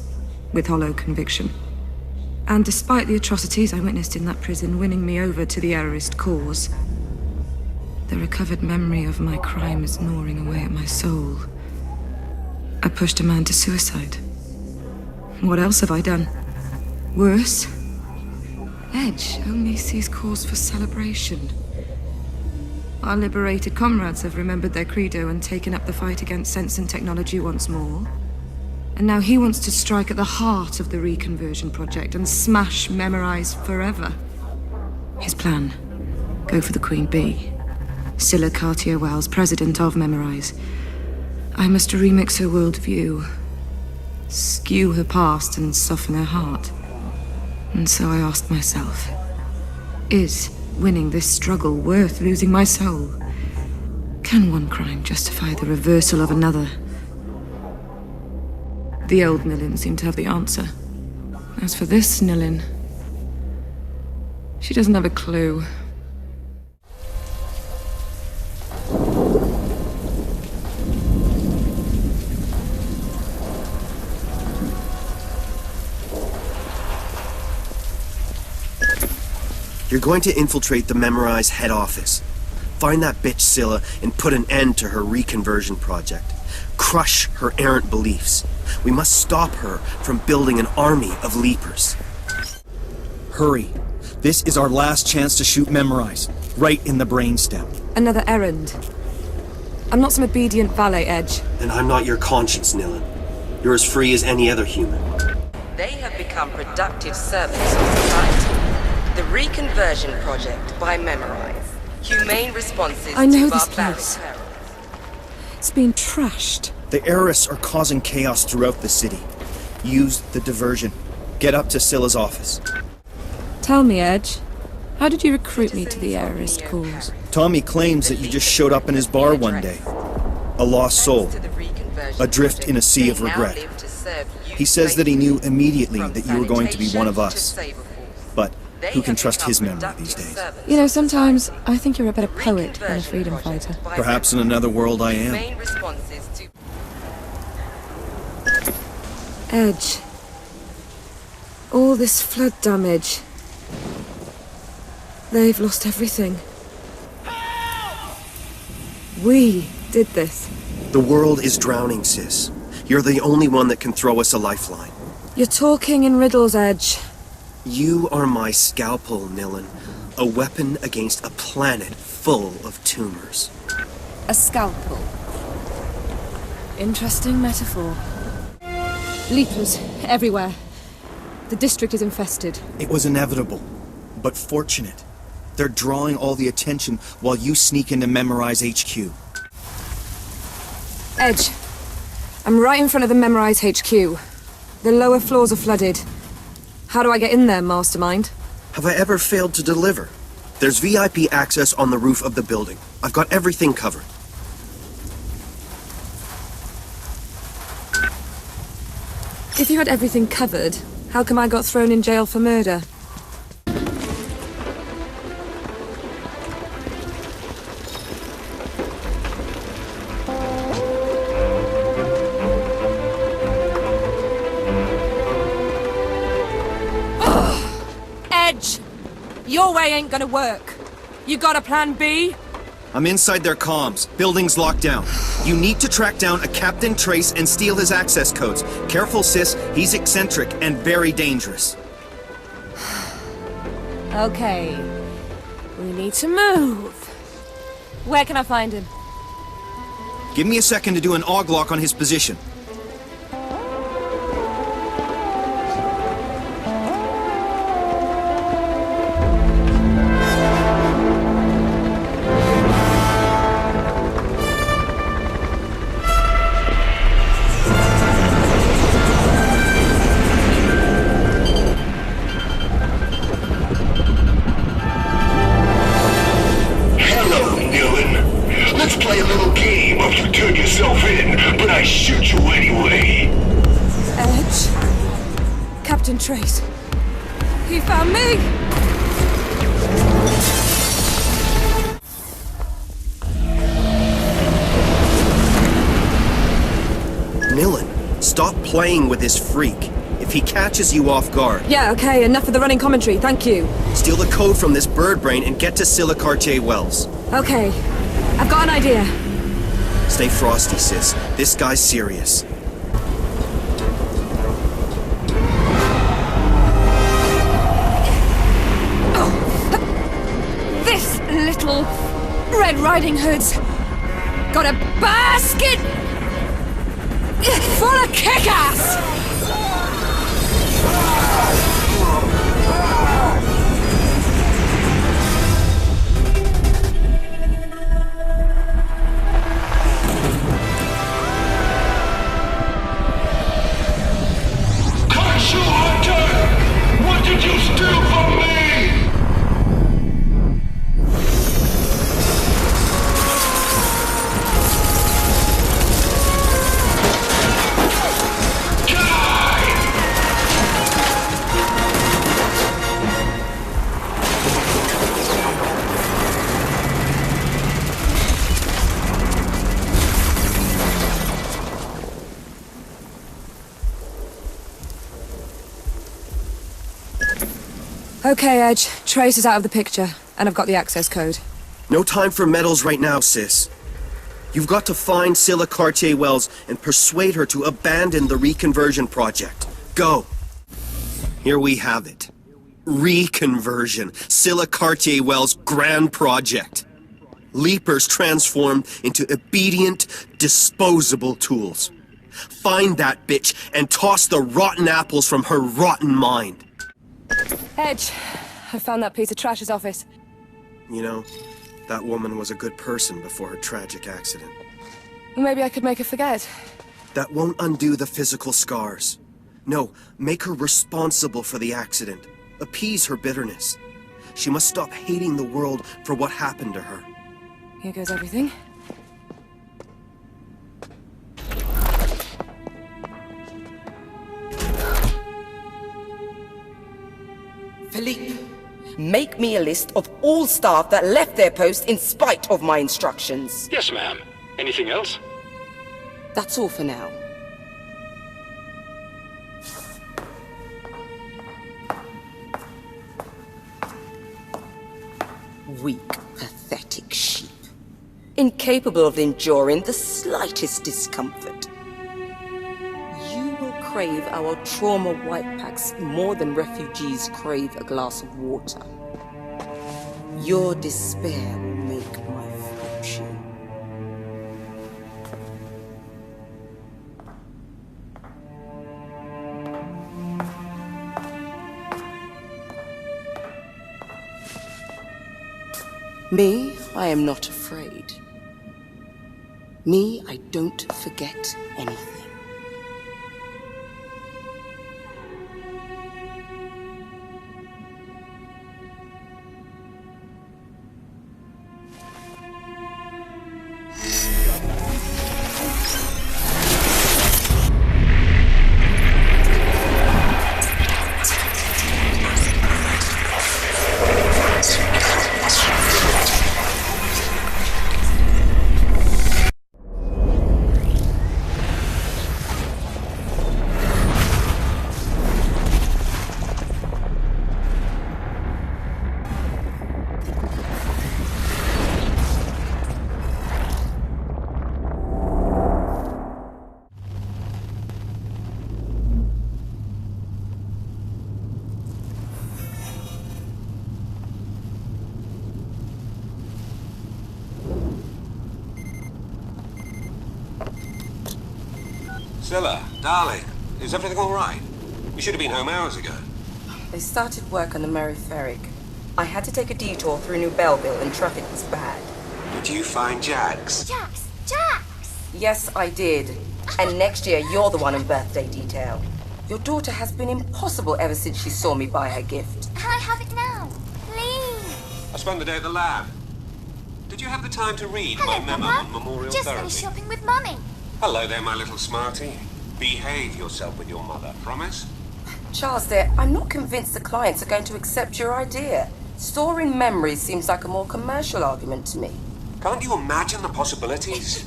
with hollow conviction. And despite the atrocities I witnessed in that prison winning me over to the errorist cause, the recovered memory of my crime is gnawing away at my soul. I pushed a man to suicide. What else have I done? Worse? Edge only sees cause for celebration. Our liberated comrades have remembered their credo and taken up the fight against sense and technology once more. And now he wants to strike at the heart of the reconversion project and smash Memorize forever. His plan: go for the Queen Bee. Scylla Cartier-Wells, president of Memorize. I must remix her worldview, skew her past and soften her heart. And so I asked myself, is winning this struggle worth losing my soul? Can one crime justify the reversal of another? The old Nilin seemed to have the answer. As for this Nilin, she doesn't have a clue. You're going to infiltrate the Memorize head office. Find that bitch Scylla and put an end to her reconversion project. Crush her errant beliefs. We must stop her from building an army of leapers. Hurry. This is our last chance to shoot Memorize, right in the brainstem. Another errand. I'm not some obedient valet, Edge. And I'm not your conscience, Nilin. You're as free as any other human. They have become productive servants of society. The Reconversion Project by Memorize. Humane responses I know to this barbaric place. perils. It's been trashed. The Heiress are causing chaos throughout the city. Use the diversion. Get up to Scylla's office. Tell me, Edge, how did you recruit me to the Heiress cause? Tommy claims that you just showed up in his bar one day. A lost soul. Adrift in a sea of regret. He says that he knew immediately that you were going to be one of us. But who can trust his memory these days? You know, sometimes I think you're a better poet than a freedom fighter. Perhaps in another world I am. Edge. All this flood damage. They've lost everything. We did this. The world is drowning, sis. You're the only one that can throw us a lifeline. You're talking in riddles, Edge. You are my scalpel, Nilin. A weapon against a planet full of tumors. A scalpel. Interesting metaphor. Lepers everywhere. The district is infested. It was inevitable, but fortunate. They're drawing all the attention while you sneak in to Memorize HQ. Edge, I'm right in front of the Memorize HQ. The lower floors are flooded. How do I get in there, Mastermind? Have I ever failed to deliver? There's VIP access on the roof of the building. I've got everything covered. If you had everything covered, how come I got thrown in jail for murder? Edge! Your way ain't gonna work. You got a plan B? I'm inside their comms. Building's locked down. You need to track down a Captain Trace and steal his access codes. Careful, sis. He's eccentric and very dangerous. Okay. We need to move. Where can I find him? Give me a second to do an auglock on his position. Trace. He found me! Nilin, stop playing with this freak. If he catches you off guard... Yeah, okay, enough of the running commentary, thank you. Steal the code from this bird brain and get to Scylla Cartier-Wells. Okay, I've got an idea. Stay frosty, sis. This guy's serious. Little Red Riding Hood's got a basket full of kick-ass! Curse you, Hunter! What did you steal from me? Okay, Edge. Trace is out of the picture, and I've got the access code. No time for medals right now, sis. You've got to find Scylla Cartier-Wells and persuade her to abandon the Reconversion Project. Go. Here we have it. Reconversion. Scylla Cartier-Wells' grand project. Leapers transformed into obedient, disposable tools. Find that bitch and toss the rotten apples from her rotten mind. Edge, I found that piece of trash's office. You know, that woman was a good person before her tragic accident. Maybe I could make her forget. That won't undo the physical scars. No, make her responsible for the accident. Appease her bitterness. She must stop hating the world for what happened to her. Here goes everything. Philippe, make me a list of all staff that left their post in spite of my instructions. Yes, ma'am. Anything else? That's all for now. Weak, pathetic sheep. Incapable of enduring the slightest discomfort. You will crave our trauma white packs more than refugees crave a glass of water. Your despair will make my fortune. Me, I am not afraid. Me, I don't forget anything. Stella, darling, is everything all right? You should have been home hours ago. They started work on the Meriferric. I had to take a detour through New Belleville and traffic was bad. Did you find Jax? Jax! Yes, I did. And next year, you're the one on birthday detail. Your daughter has been impossible ever since she saw me buy her gift. Can I have it now? Please! I spent the day at the lab. Did you have the time to read Hello, my memo Papa. on memorial Just therapy? finished shopping with Mummy. Hello there, my little smarty. Behave yourself with your mother, promise? Charles, dear, I'm not convinced the clients are going to accept your idea. Storing memories seems like a more commercial argument to me. Can't you imagine the possibilities?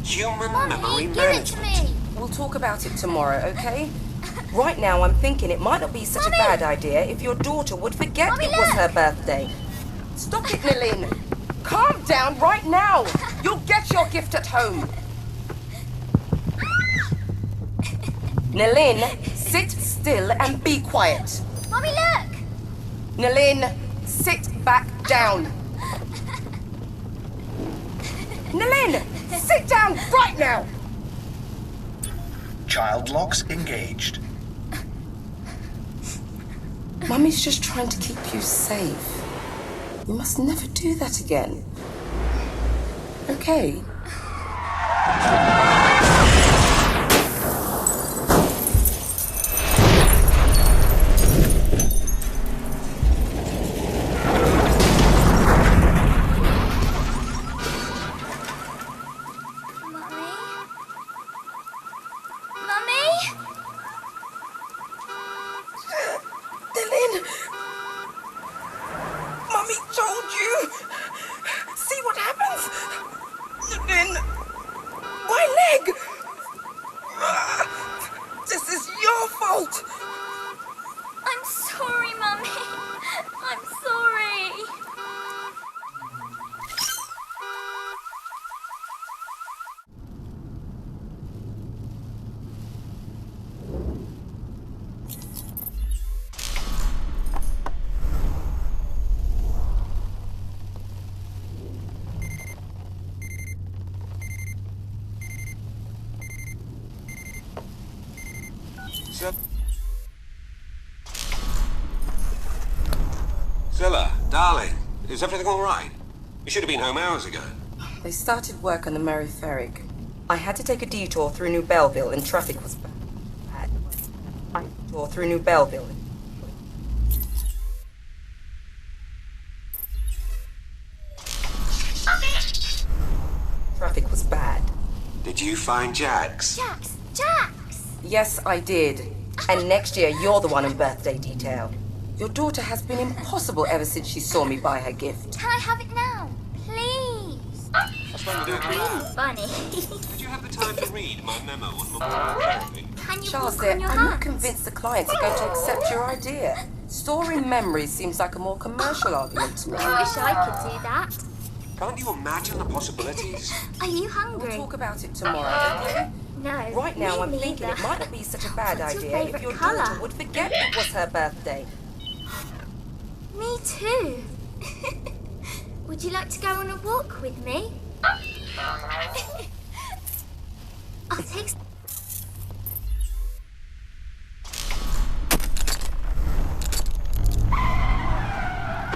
Human Mummy, memory give management. it to me. We'll talk about it tomorrow, okay? Right now, I'm thinking it might not be such Mummy. a bad idea if your daughter would forget Mummy, it was her look. birthday. Stop it, Nilin. Calm down right now. You'll get your gift at home. Nilin, sit still and be quiet. Mummy, look! Nilin, sit back down. Nilin, sit down right now. Child locks engaged. Mummy's just trying to keep you safe. You must never do that again. Okay? I'm sorry, Mummy. I'm sorry. Zilla, darling, is everything all right? You should have been home hours ago. They started work on the Mary Ferrig. I had to take a detour through New Belleville and traffic was bad. Detour through New Belleville. Traffic was bad. Did you find Jax? Jax! Yes, I did. And next year, you're the one in birthday detail. Your daughter has been impossible ever since she saw me buy her gift. Can I have it now? Please! That's why we're doing it now. Funny. Did you have the time to read my memo on memorial therapy? Can you Charles, walk on your I'm hands? not convinced the clients are going to accept your idea. Storing memories seems like a more commercial argument to me. I wish I could do that. Can't you imagine the possibilities? Are you hungry? We'll talk about it tomorrow, okay? No. Right now, me I'm thinking neither. it might not be such a bad What's your idea if favourite your colour? daughter would forget it was her birthday. Me too. Would you like to go on a walk with me? I'll take...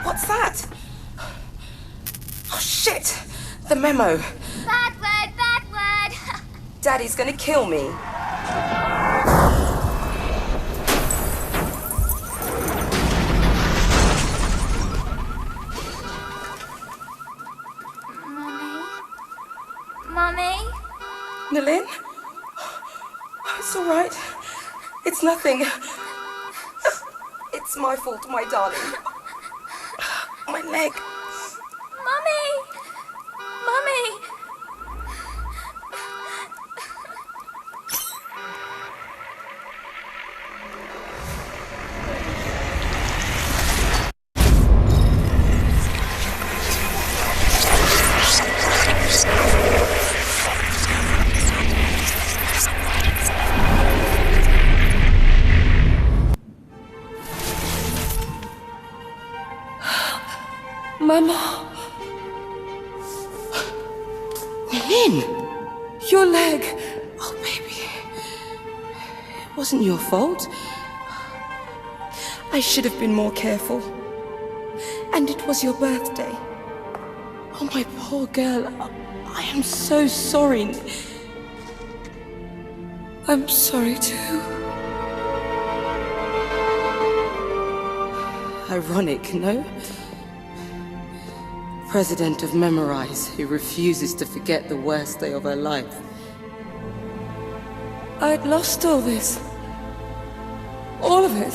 What's that? Oh, shit! The memo. Bad word, bad word. Daddy's gonna kill me. Mummy? Nilin? It's all right. It's nothing. It's my fault, my darling. My leg. Mummy! Mummy! Mama. Lynn! Your leg! Oh, baby. It wasn't your fault. I should have been more careful. And it was your birthday. Oh, my poor girl. I am so sorry. I'm sorry, too. Ironic, no? President of Memorize, who refuses to forget the worst day of her life. I'd lost all this. All of it.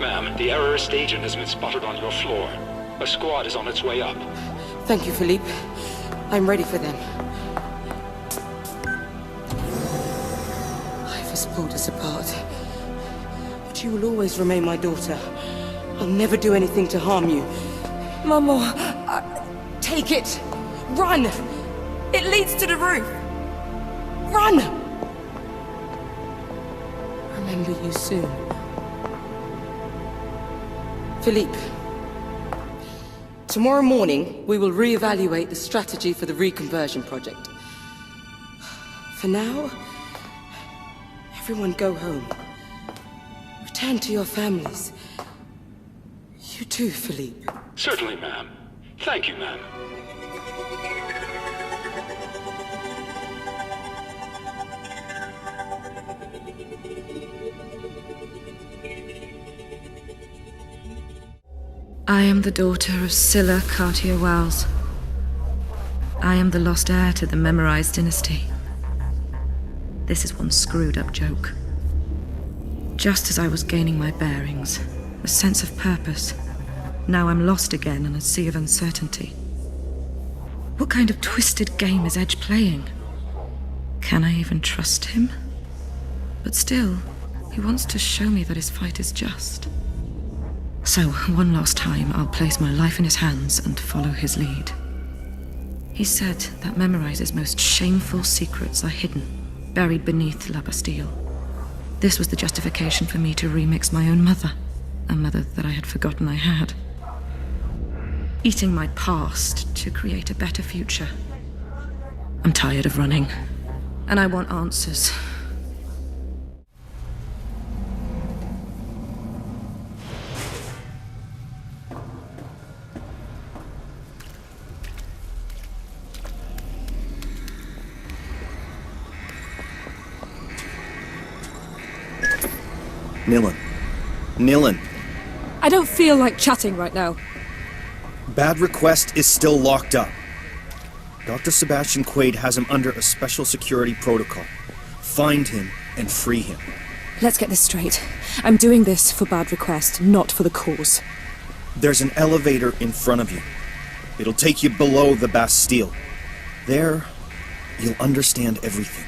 Ma'am, the errorist agent has been spotted on your floor. A squad is on its way up. Thank you, Philippe. I'm ready for them. Life has pulled us apart. But you will always remain my daughter. I'll never do anything to harm you. Mama, take it. Run. It leads to the roof. Run. Remember you soon. Philippe, tomorrow morning we will re-evaluate the strategy for the reconversion project. For now, everyone go home. Return to your families. You too, Philippe. Certainly, ma'am. Thank you, ma'am. I am the daughter of Scylla Cartier-Wells. I am the lost heir to the Memorized dynasty. This is one screwed-up joke. Just as I was gaining my bearings, a sense of purpose, now I'm lost again in a sea of uncertainty. What kind of twisted game is Edge playing? Can I even trust him? But still, he wants to show me that his fight is just. So, one last time, I'll place my life in his hands and follow his lead. He said that Memorize's most shameful secrets are hidden, buried beneath La Bastille. This was the justification for me to remix my own mother, a mother that I had forgotten I had. Eating my past to create a better future. I'm tired of running, and I want answers. Nilan. I don't feel like chatting right now. Bad Request is still locked up. Dr. Sebastian Quaid has him under a special security protocol. Find him and free him. Let's get this straight. I'm doing this for Bad Request, not for the cause. There's an elevator in front of you. It'll take you below the Bastille. There, you'll understand everything.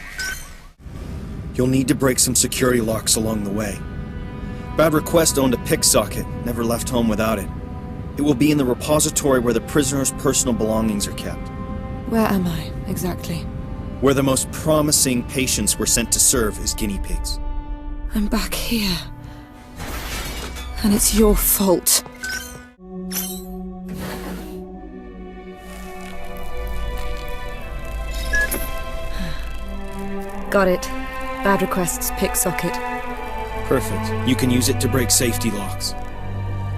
You'll need to break some security locks along the way. Bad Request owned a pick socket, never left home without it. It will be in the repository where the prisoner's personal belongings are kept. Where am I, exactly? Where the most promising patients were sent to serve as guinea pigs. I'm back here. And it's your fault. Got it. Bad Request's pick socket. Perfect. You can use it to break safety locks.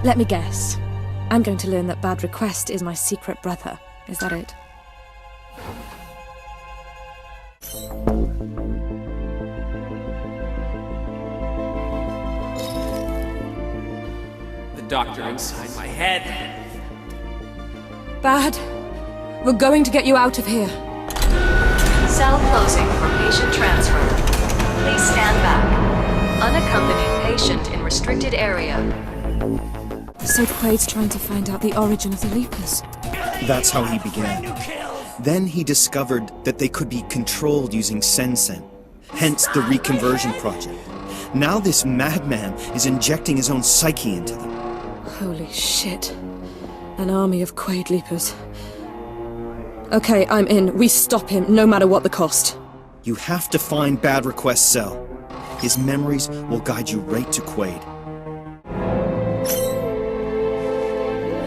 Let me guess. I'm going to learn that Bad Request is my secret brother. Is that it? The doctor inside my head. Bad. We're going to get you out of here. Cell closing for patient transfer. Please stand back. Unaccompanied patient in restricted area. So Quaid's trying to find out the origin of the Leapers. That's how he began. Then he discovered that they could be controlled using Sen-Sen, hence the reconversion project. Now this madman is injecting his own psyche into them. Holy shit. An army of Quaid Leapers. Okay, I'm in. We stop him, no matter what the cost. You have to find Bad Request's cell. His memories will guide you right to Quaid.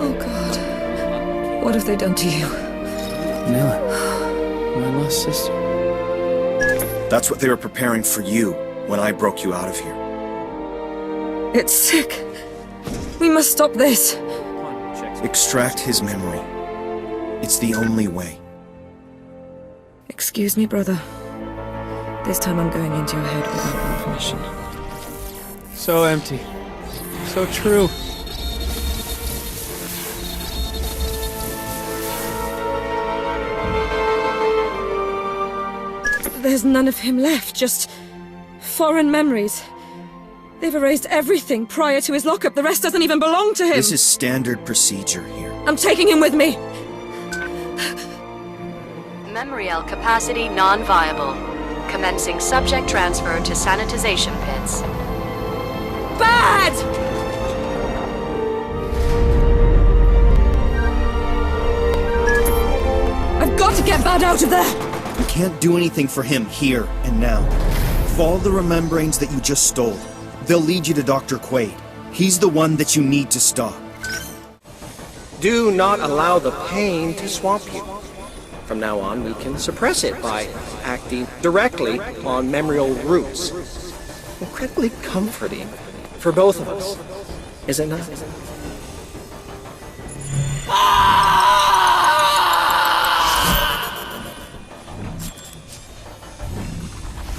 Oh God. What have they done to you? Nilan, my lost sister. That's what they were preparing for you when I broke you out of here. It's sick. We must stop this. Extract his memory. It's the only way. Excuse me, brother. This time I'm going into your head without your permission. So empty. So true. There's none of him left, just foreign memories. They've erased everything prior to his lockup. The rest doesn't even belong to him. This is standard procedure here. I'm taking him with me. Memorial capacity non-viable. Commencing subject transfer to sanitization pits. Bad! I've got to get Bad out of there! You can't do anything for him here and now. Follow the rememberings that you just stole. They'll lead you to Dr. Quaid. He's the one that you need to stop. Do not allow the pain to swamp you. From now on, we can suppress it by acting directly on memorial roots. Incredibly comforting for both of us, is it not?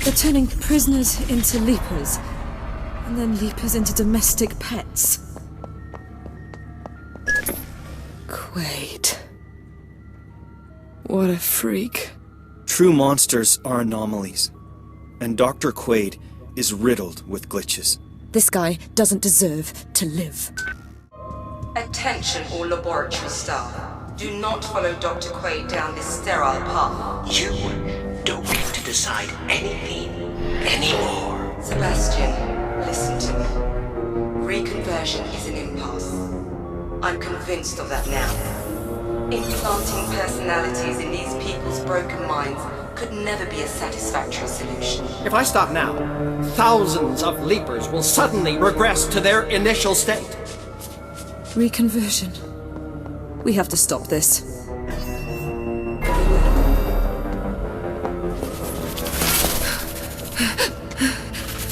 They're turning prisoners into leapers, and then leapers into domestic pets. Quaid. What a freak. True monsters are anomalies, and Dr. Quaid is riddled with glitches. This guy doesn't deserve to live. Attention all laboratory staff. Do not follow Dr. Quaid down this sterile path. You don't get to decide anything anymore. Sebastian, listen to me. Reconversion is an impasse. I'm convinced of that now. Implanting personalities in these people's broken minds could never be a satisfactory solution. If I stop now, thousands of leapers will suddenly regress to their initial state. Reconversion. We have to stop this.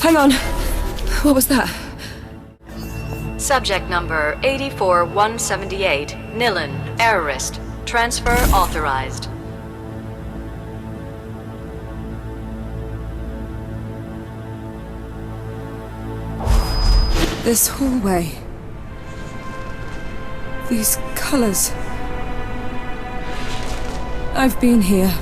Hang on. What was that? Subject number 84178, Nilan, errorist. Transfer authorized. This hallway. These colors. I've been here.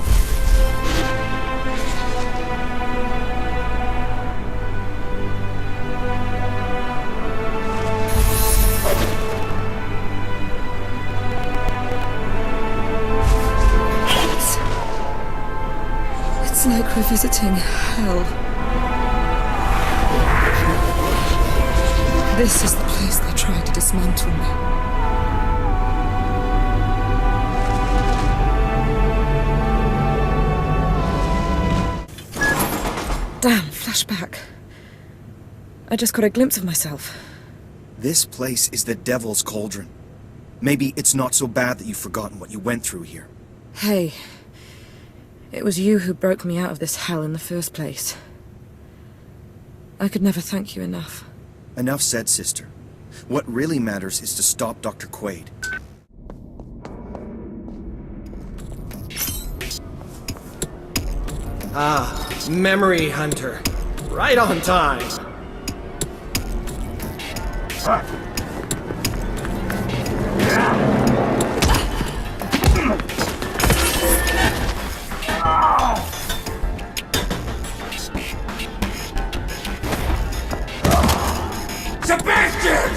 It's like revisiting hell. This is the place they tried to dismantle me. Damn, flashback. I just got a glimpse of myself. This place is the Devil's Cauldron. Maybe it's not so bad that you've forgotten what you went through here. Hey, it was you who broke me out of this hell in the first place. I could never thank you enough. Enough said, sister. What really matters is to stop Dr. Quaid. Ah, Memory Hunter. Right on time. Sebastian!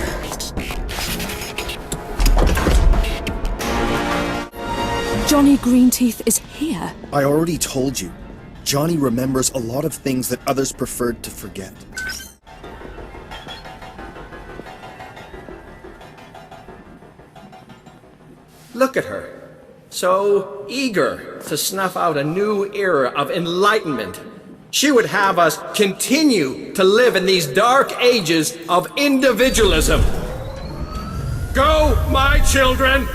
Johnny Greenteeth is here. I already told you. Johnny remembers a lot of things that others preferred to forget. Look at her. So eager to snuff out a new era of enlightenment. She would have us continue to live in these dark ages of individualism. Go, my children!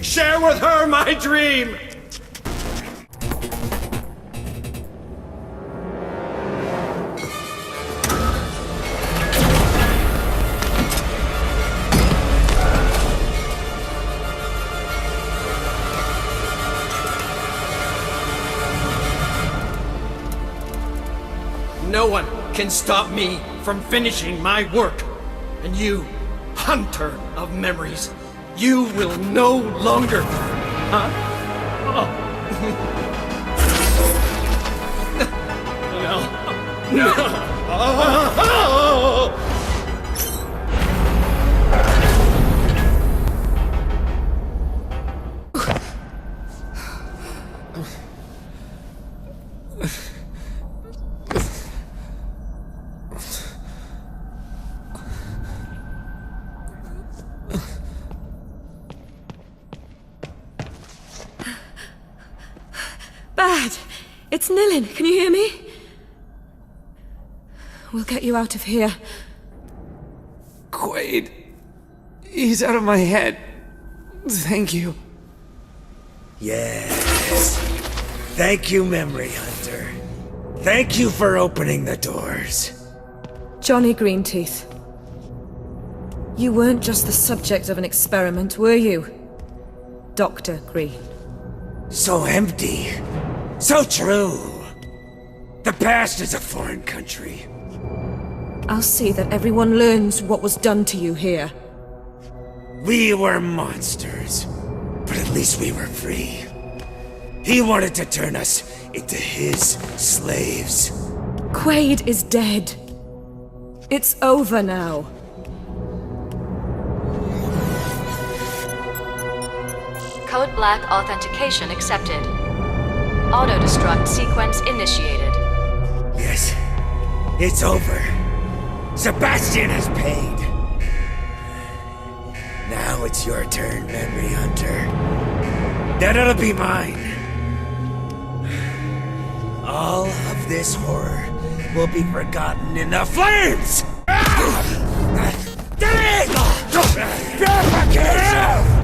Share with her my dream! No one can stop me from finishing my work. And you, hunter of memories, you will no longer... Huh? Oh. No. No. Oh. Bad! It's Nilin, can you hear me? We'll get you out of here. Quaid. He's out of my head. Thank you. Yes. Thank you, Memory Hunter. Thank you for opening the doors. Johnny Greenteeth. You weren't just the subject of an experiment, were you? Dr. Green. So empty. So true. The past is a foreign country. I'll see that everyone learns what was done to you here. We were monsters, but at least we were free. He wanted to turn us into his slaves. Quaid is dead. It's over now. Code Black authentication accepted. Auto-destruct sequence initiated. Yes, it's over. Sebastian has paid. Now it's your turn, Memory Hunter. Then it'll be mine. All of this horror will be forgotten in the flames! Purification!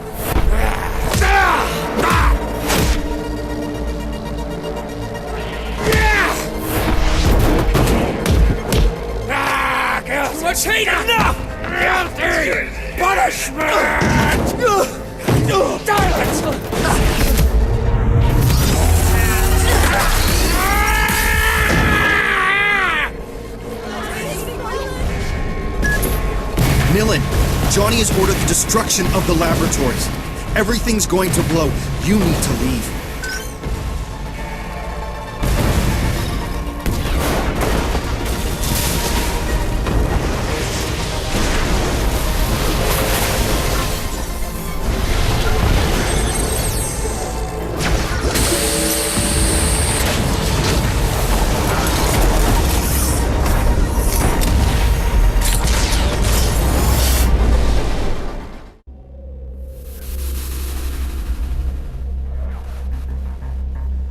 What's he enough? Guilty! Punishment! Nilin, Johnny has ordered the destruction of the laboratories. Everything's going to blow. You need to leave.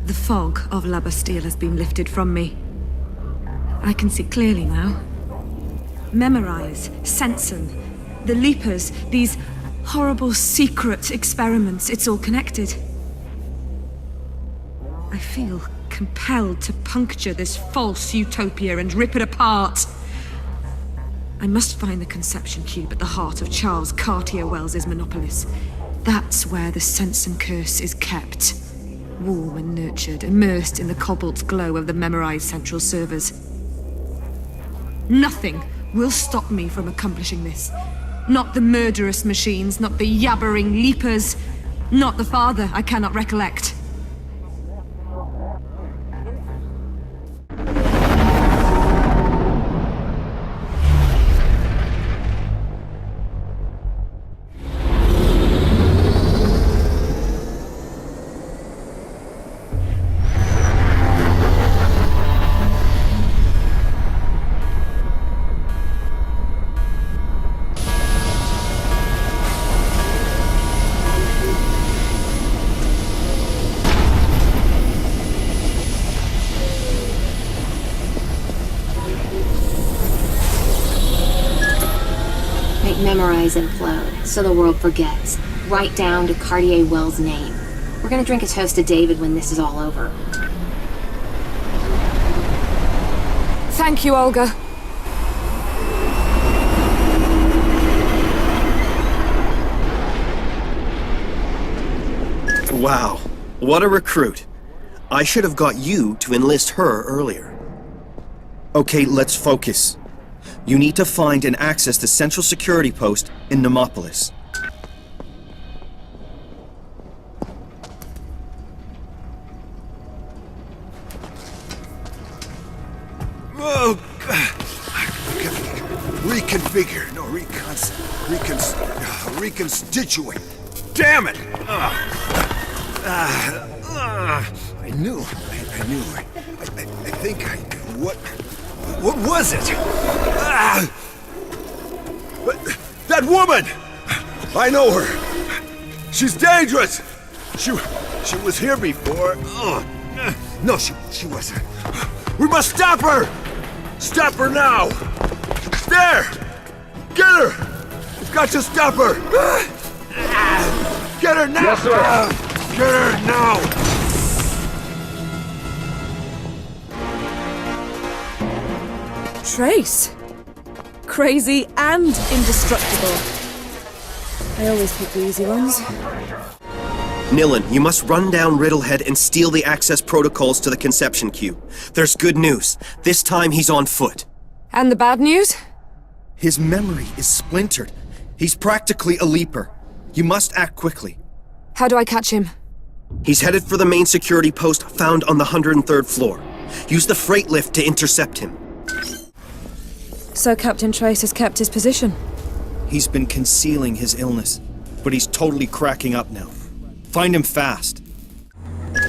The fog of La Bastille has been lifted from me. I can see clearly now. Memorize, sense them. The leapers, these horrible secret experiments, it's all connected. I feel compelled to puncture this false utopia and rip it apart. I must find the conception cube at the heart of Charles Cartier-Wells's Monopolis. That's where the sense and curse is kept. Warm and nurtured, immersed in the cobalt glow of the memorized central servers. Nothing will stop me from accomplishing this. Not the murderous machines, not the yabbering leapers, not the father I cannot recollect. Memorize implode, so the world forgets. Right down to Cartier-Wells's name. We're gonna drink a toast to David when this is all over. Thank you, Olga. Wow, what a recruit. I should have got you to enlist her earlier. Okay, let's focus. You need to find and access the central security post in Nemopolis. Oh, reconfigure. No, reconstitute. Damn it! I knew. I think I. What was it? That woman! I know her. She's dangerous. She was here before. No, she wasn't. We must stop her! Stop her now! There! Get her! We've got to stop her! Get her now! Yes, sir. Get her now! Trace. Crazy and indestructible. I always pick the easy ones. Nilin, you must run down Riddlehead and steal the access protocols to the conception cube. There's good news. This time he's on foot. And the bad news? His memory is splintered. He's practically a leaper. You must act quickly. How do I catch him? He's headed for the main security post found on the 103rd floor. Use the freight lift to intercept him. So Captain Trace has kept his position. He's been concealing his illness, but he's totally cracking up now. Find him fast.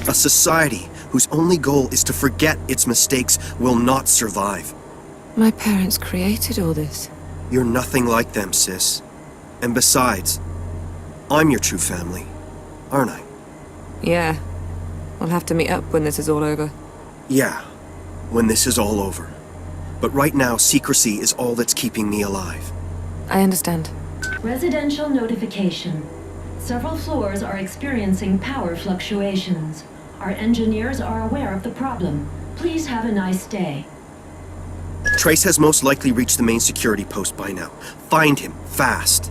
A society whose only goal is to forget its mistakes will not survive. My parents created all this. You're nothing like them, sis. And besides, I'm your true family, aren't I? Yeah. We'll have to meet up when this is all over. Yeah, when this is all over. But right now, secrecy is all that's keeping me alive. I understand. Residential notification. Several floors are experiencing power fluctuations. Our engineers are aware of the problem. Please have a nice day. Trace has most likely reached the main security post by now. Find him, fast.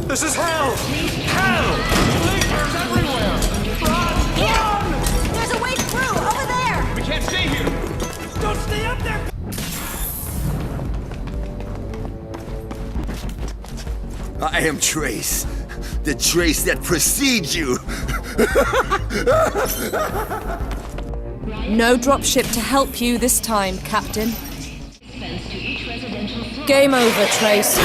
This is hell! Hell! Leapers everywhere! Run! Here! There's a way through, over there! We can't stay here! I am Trace. The Trace that precedes you. No dropship to help you this time, Captain. Game over, Trace.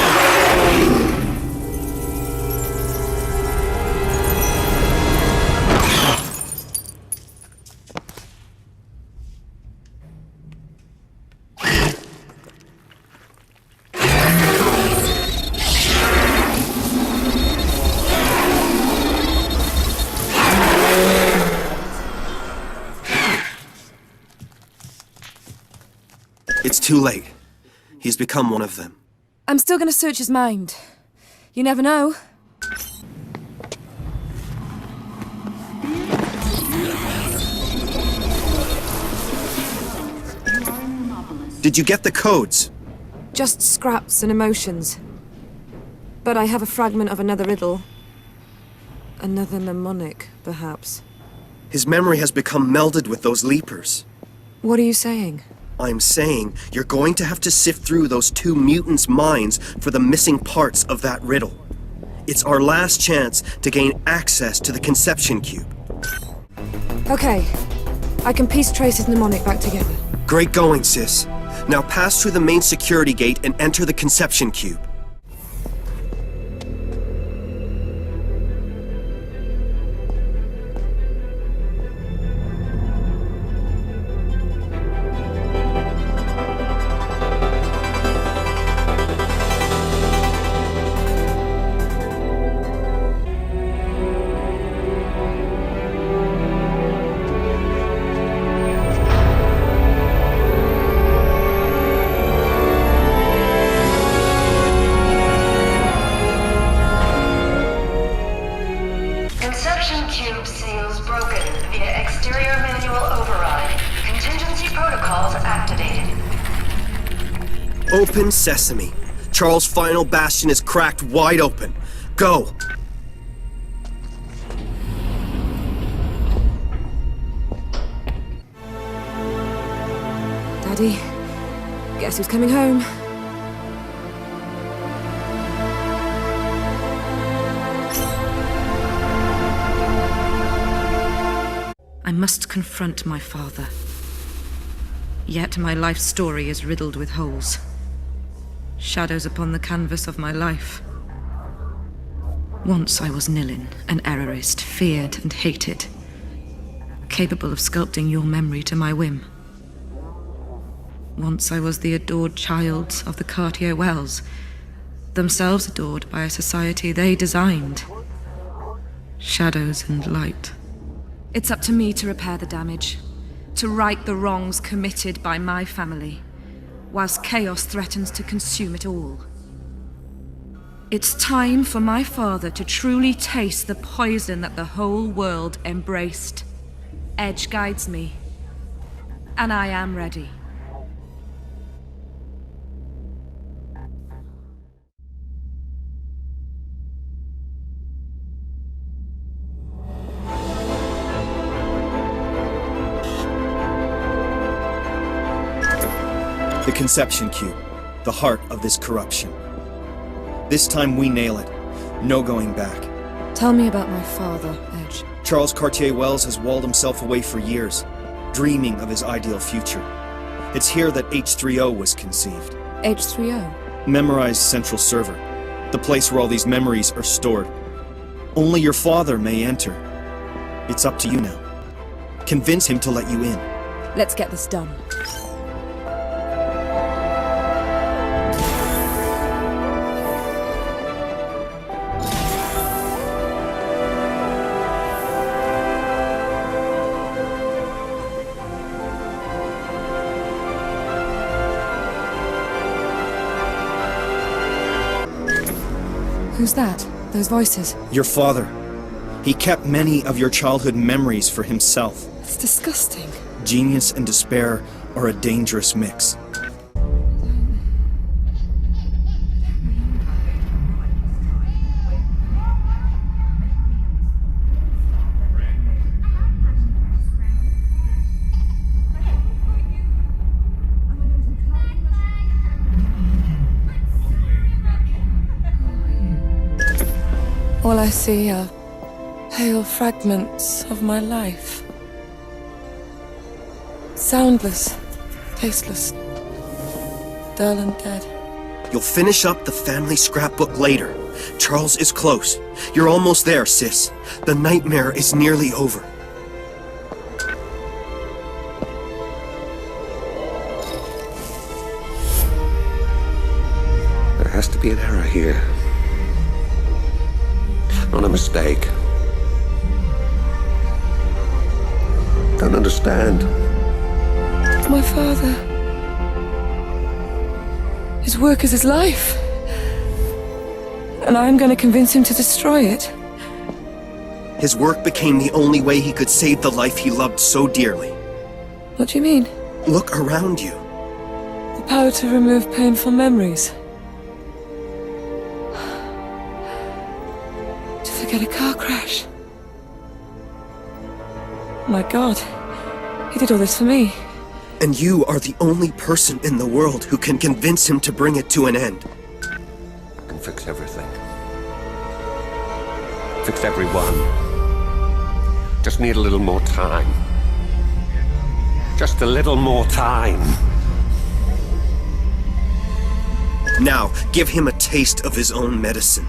It's too late. He's become one of them. I'm still gonna search his mind. You never know. Did you get the codes? Just scraps and emotions. But I have a fragment of another riddle. Another mnemonic, perhaps. His memory has become melded with those leapers. What are you saying? I'm saying you're going to have to sift through those two mutants' minds for the missing parts of that riddle. It's our last chance to gain access to the conception cube. Okay. I can piece Trace's mnemonic back together. Great going, sis. Now pass through the main security gate and enter the conception cube. Open sesame. Charles' final bastion is cracked wide open. Go! Daddy, guess who's coming home? I must confront my father. Yet my life story is riddled with holes. Shadows upon the canvas of my life. Once I was Nilin, an errorist, feared and hated, capable of sculpting your memory to my whim. Once I was the adored child of the Cartier Wells, themselves adored by a society they designed. Shadows and light. It's up to me to repair the damage, to right the wrongs committed by my family, whilst chaos threatens to consume it all. It's time for my father to truly taste the poison that the whole world embraced. Edge guides me, and I am ready. The conception cube, the heart of this corruption. This time we nail it. No going back. Tell me about my father, Edge. Charles Cartier Wells has walled himself away for years, dreaming of his ideal future. It's here that H3O was conceived. H3O? Memorized central server, the place where all these memories are stored. Only your father may enter. It's up to you now. Convince him to let you in. Let's get this done. Who's that? Those voices? Your father. He kept many of your childhood memories for himself. It's disgusting. Genius and despair are a dangerous mix. All I see are pale fragments of my life. Soundless, tasteless, dull and dead. You'll finish up the family scrapbook later. Charles is close. You're almost there, sis. The nightmare is nearly over. There has to be an error here. Not a mistake. Don't understand. My father. His work is his life. And I'm going to convince him to destroy it. His work became the only way he could save the life he loved so dearly. What do you mean? Look around you. The power to remove painful memories. To forget a car crash. My God, he did all this for me. And you are the only person in the world who can convince him to bring it to an end. I can fix everything. Fix everyone. Just need a little more time. Just a little more time. Now, give him a taste of his own medicine.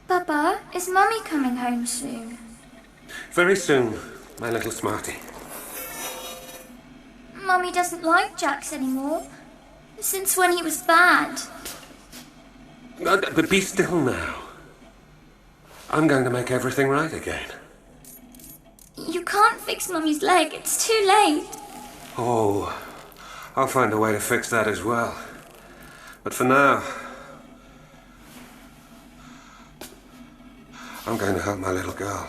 Papa, is Mummy coming home soon? Very soon, my little smarty. Mummy doesn't like Jax anymore. Since when he was bad. But be still now. I'm going to make everything right again. You can't fix Mummy's leg. It's too late. Oh, I'll find a way to fix that as well. But for now, I'm going to help my little girl.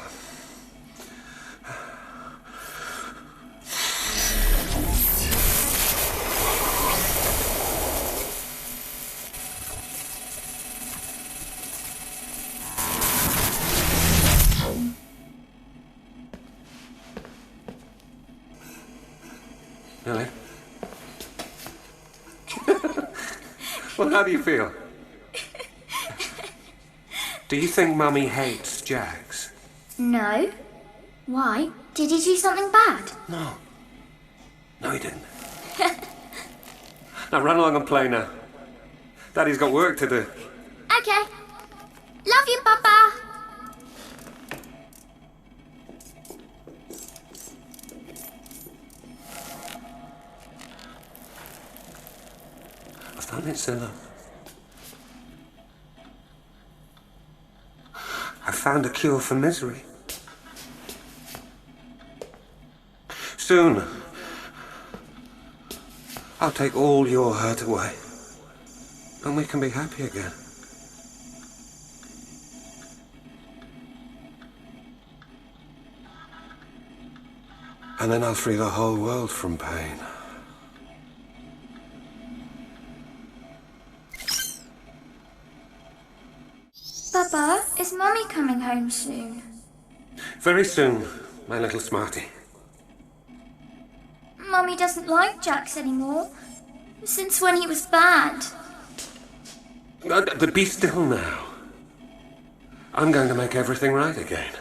Really? Well, how do you feel? Do you think Mummy hates Jax? No. Why? Did he do something bad? No. No, he didn't. Now run along and play now. Daddy's got work to do. Okay. Love you, Papa. I've done it, Zilla. I found a cure for misery. Soon, I'll take all your hurt away, and we can be happy again. And then I'll free the whole world from pain. Papa, is Mummy coming home soon? Very soon, my little smarty. Mummy doesn't like Jax anymore. Since when he was bad. But be still now. I'm going to make everything right again.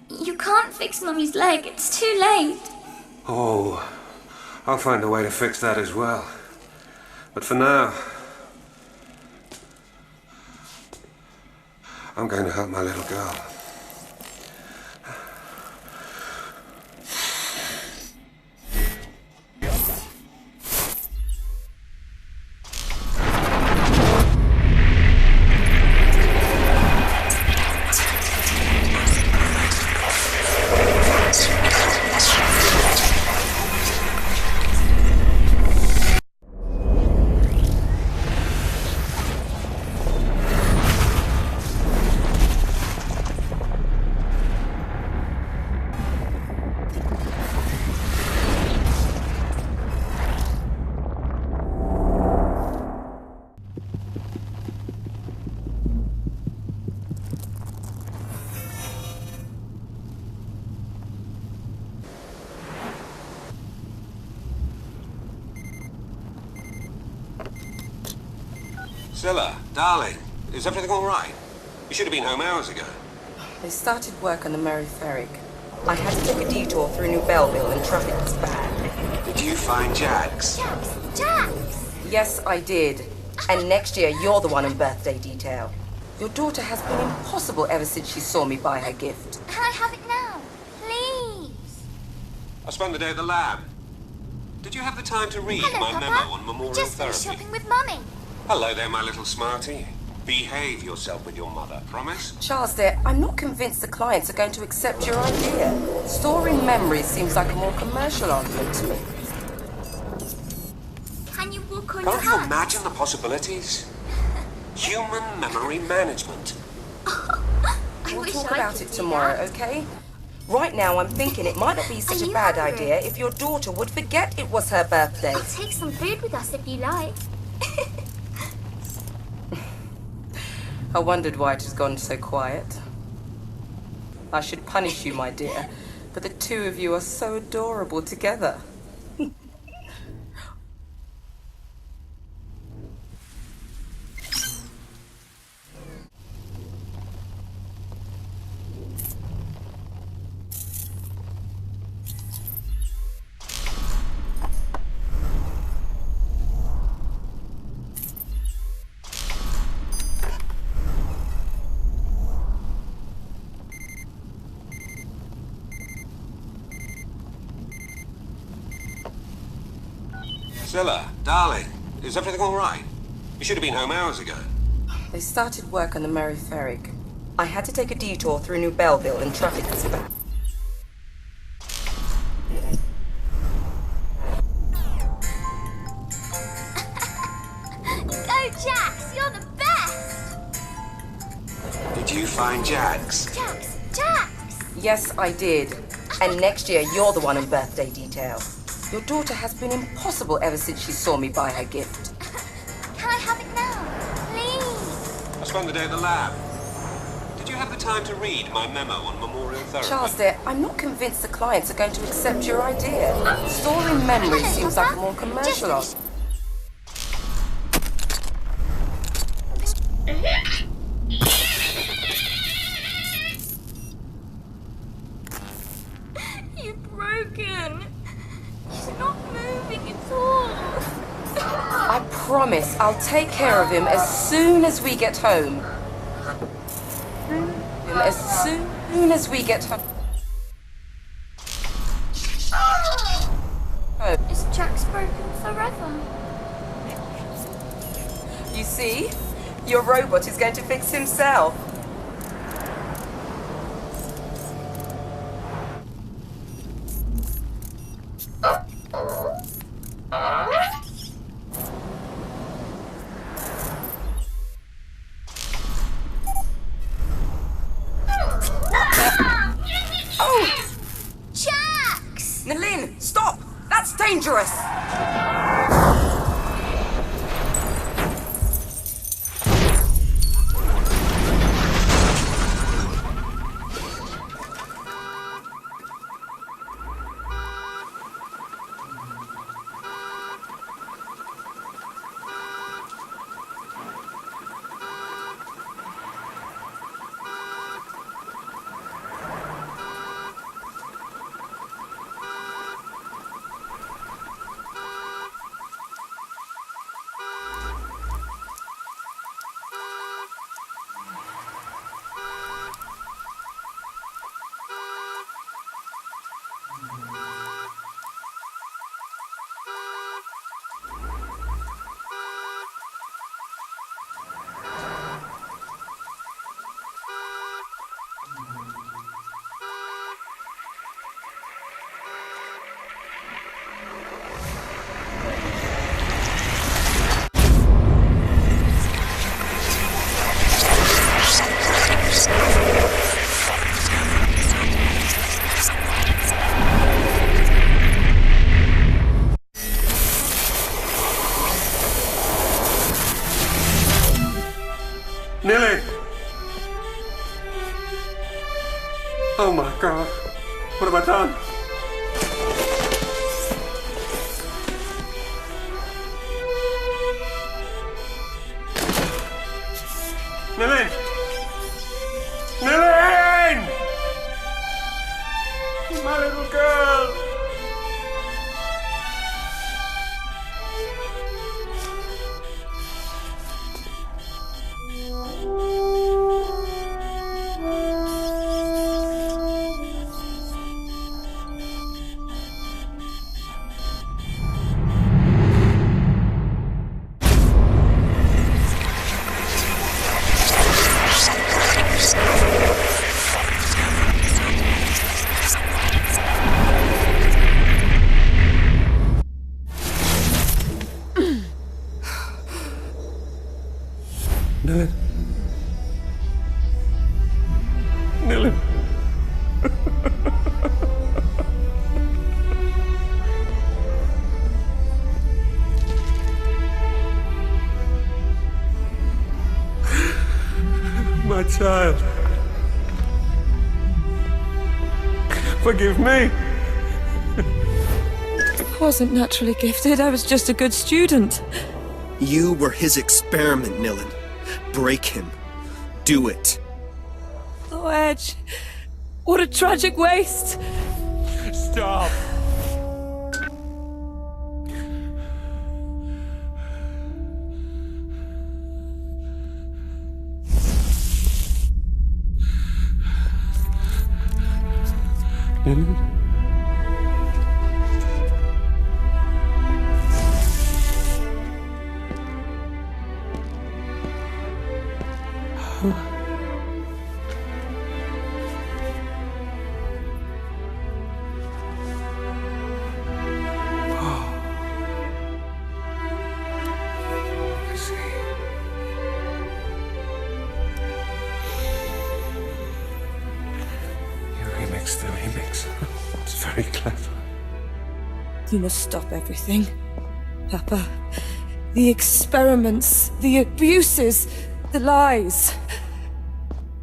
You can't fix Mummy's leg. It's too late. Oh, I'll find a way to fix that as well. But for now, I'm going to help my little girl. Scylla, darling, is everything all right? You should have been home hours ago. They started work on the Mary Ferrick. I had to take a detour through New Belleville and traffic was bad. Did you find Jax? Jax! Yes, I did. And next year, you're the one on birthday detail. Your daughter has been impossible ever since she saw me buy her gift. Can I have it now? Please. I spent the day at the lab. Did you have the time to read Hello, my Papa. memo on memorial Just therapy? finished shopping with Mummy. Hello there, my little smarty. Behave yourself with your mother, promise? Charles, dear, I'm not convinced the clients are going to accept your idea. Storing memories seems like a more commercial argument to me. Can you walk on your Can't you hands? imagine the possibilities? Human memory management. We'll talk about it tomorrow, okay? Right now, I'm thinking it might not be such a bad idea if your daughter would forget it was her birthday. I'll take some food with us if you like. I wondered why it has gone so quiet. I should punish you, my dear, but the two of you are so adorable together. Scylla, darling, is everything all right? You should have been home hours ago. They started work on the Mary Ferrick. I had to take a detour through New Belleville and traffic was bad. Go, Jax! You're the best! Did you find Jax? Jax! Jax! Yes, I did. And next year, you're the one on birthday detail. Your daughter has been impossible ever since she saw me buy her gift. Can I have it now? Please. I spent the day at the lab. Did you have the time to read my memo on memorial therapy? Charles, dear, I'm not convinced the clients are going to accept your idea. Storing memories seems like a more commercial argument. You're broken. He's not moving at all. I promise I'll take care of him as soon as we get home. As soon as we get home. Is Jax broken forever? You see? Your robot is going to fix himself. Oh! Jax! Nalin, stop! That's dangerous! Nilly! Oh my god. What have I done? Nilin! Nilin! My little girl! Nilin. Nilin. My child. Forgive me. I wasn't naturally gifted, I was just a good student. You were his experiment, Nilin. Break him. Do it. Oh, Edge. What a tragic waste. Stop. The remix. It's very clever. You must stop everything, Papa. The experiments, the abuses, the lies.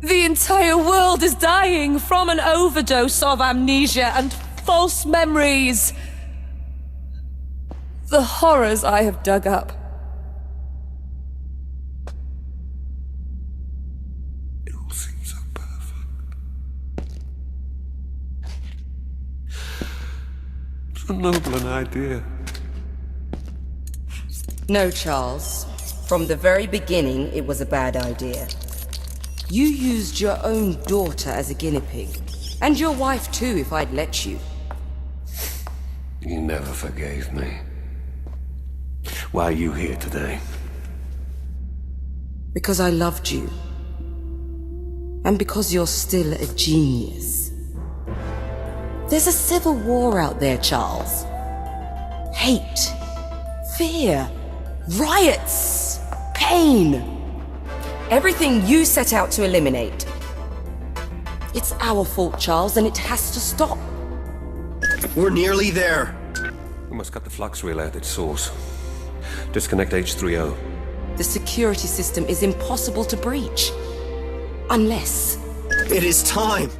The entire world is dying from an overdose of amnesia and false memories. The horrors I have dug up. It all seems so perfect. So noble an idea. No, Charles. From the very beginning, it was a bad idea. You used your own daughter as a guinea pig. And your wife too, if I'd let you. You never forgave me. Why are you here today? Because I loved you. And because you're still a genius. There's a civil war out there, Charles. Hate. Fear. Riots. Pain. Everything you set out to eliminate. It's our fault, Charles, and it has to stop. We're nearly there. We must cut the flux relay at its source. Disconnect H3O. The security system is impossible to breach. Unless... It is time!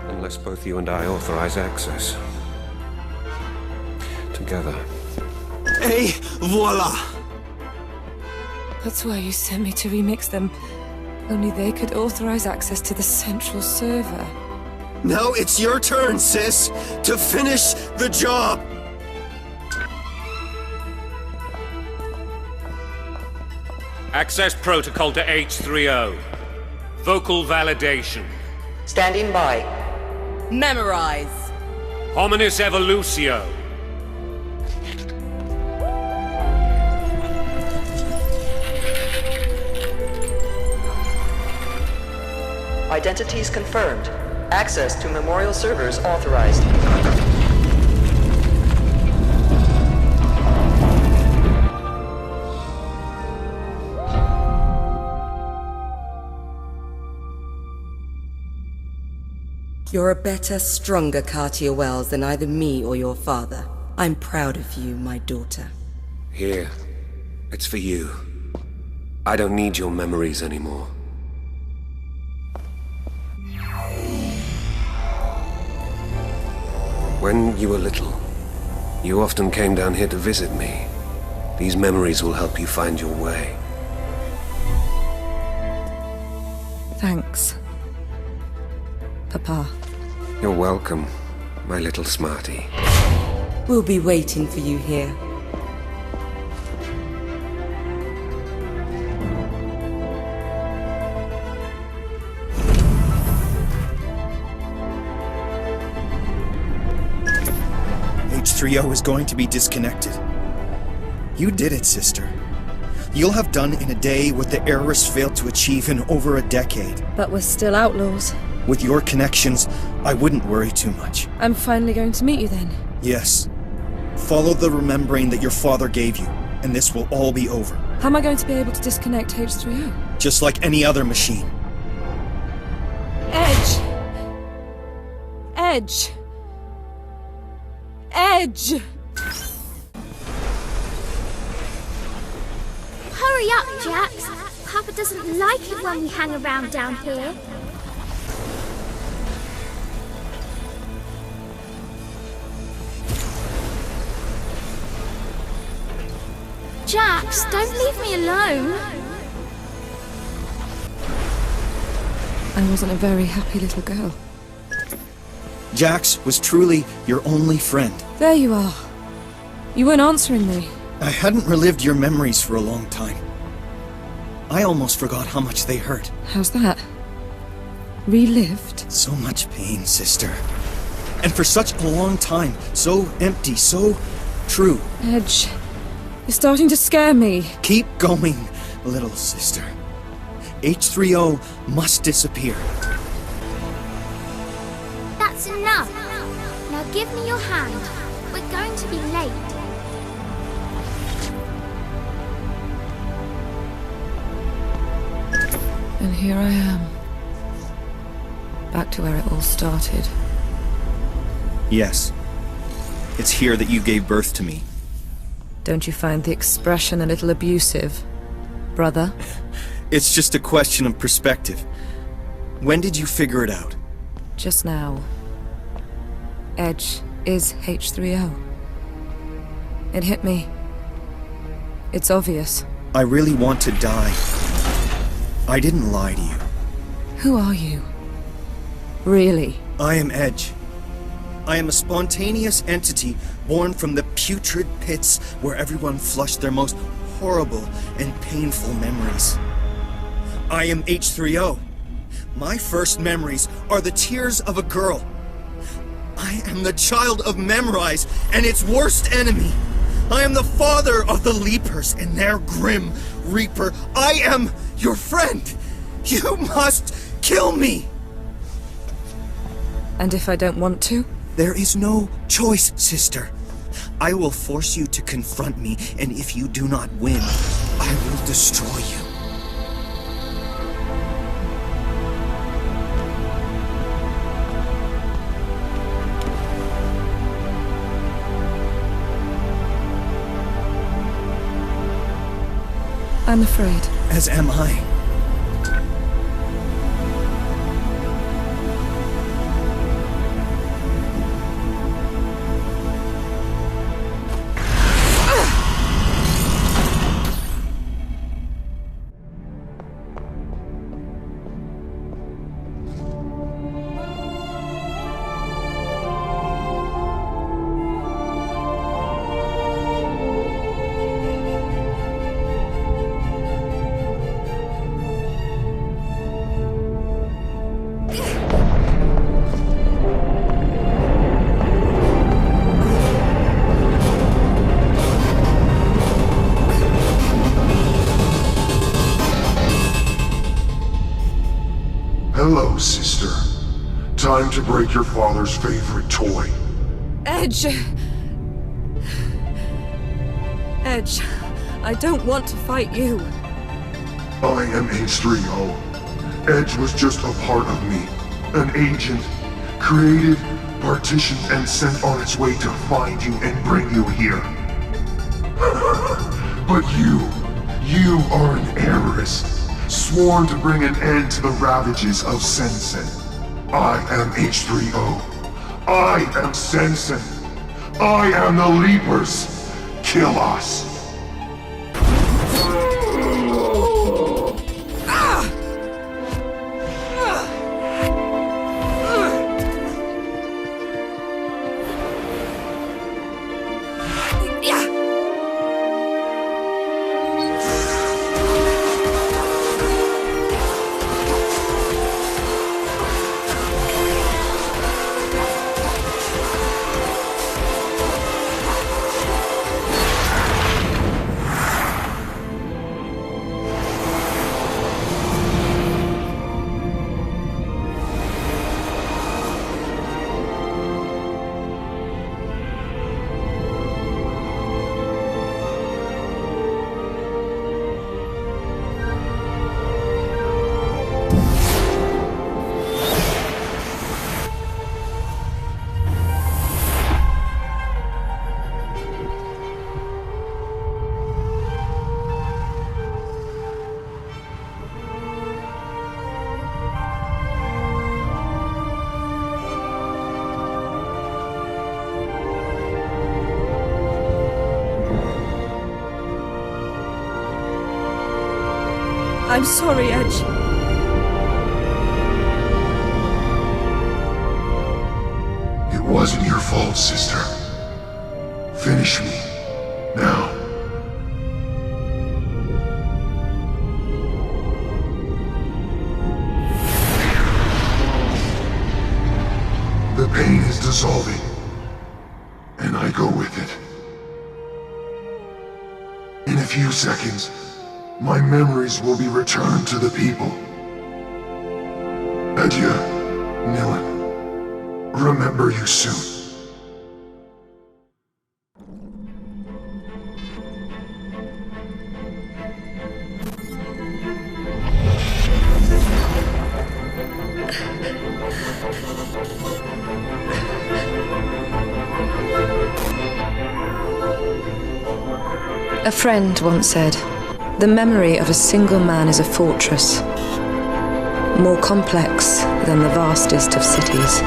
Unless both you and I authorize access. Together. Et voila! That's why you sent me to remix them. Only they could authorize access to the central server. Now it's your turn, sis, to finish the job! Access protocol to H3O. Vocal validation. Standing by. Memorize. Hominis evolutio. Identities confirmed. Access to memorial servers authorized. You're a better, stronger Cartier Wells than either me or your father. I'm proud of you, my daughter. Here. It's for you. I don't need your memories anymore. When you were little, you often came down here to visit me. These memories will help you find your way. Thanks, Papa. You're welcome, my little smarty. We'll be waiting for you here. H3O is going to be disconnected. You did it, sister. You'll have done in a day what the heiress failed to achieve in over a decade. But we're still outlaws. With your connections, I wouldn't worry too much. I'm finally going to meet you then. Yes. Follow the remembering that your father gave you, and this will all be over. How am I going to be able to disconnect H3O? Just like any other machine. Edge! Edge! Edge! Hurry up, Jax. Papa doesn't like it when we hang around down here. Jax, don't leave me alone. I wasn't a very happy little girl. Jax was truly your only friend. There you are. You weren't answering me. I hadn't relived your memories for a long time. I almost forgot how much they hurt. How's that? Relived? So much pain, sister. And for such a long time, so empty, so true. Edge, you're starting to scare me. Keep going, little sister. H3O must disappear. That's enough. Now give me your hand. We're going to be late. And here I am. Back to where it all started. Yes. It's here that you gave birth to me. Don't you find the expression a little abusive, brother? It's just a question of perspective. When did you figure it out? Just now. Edge is H3O. It hit me. It's obvious. I really want to die. I didn't lie to you. Who are you? Really? I am Edge. I am a spontaneous entity born from the putrid pits where everyone flushed their most horrible and painful memories. I am H3O. My first memories are the tears of a girl. I am the child of Memorize and its worst enemy. I am the father of the Leapers and their grim reaper. I am your friend. You must kill me. And if I don't want to? There is no choice, sister. I will force you to confront me, and if you do not win, I will destroy you. I'm afraid. As am I. Hello, sister. Time to break your father's favorite toy. Edge! Edge, I don't want to fight you. I am H3O. Edge was just a part of me. An agent. Created, partitioned, and sent on its way to find you and bring you here. But you are an heiress. Sworn to bring an end to the ravages of Sensen. I am H3O. I am Sensen. I am the Leapers. Kill us. I'm sorry, Edge. It wasn't your fault, sister. Finish me. Now. The pain is dissolving, and I go with it. In a few seconds, my memories will be returned to the people. Adieu, Nilan. Remember you soon. A friend once said, "The memory of a single man is a fortress, more complex than the vastest of cities."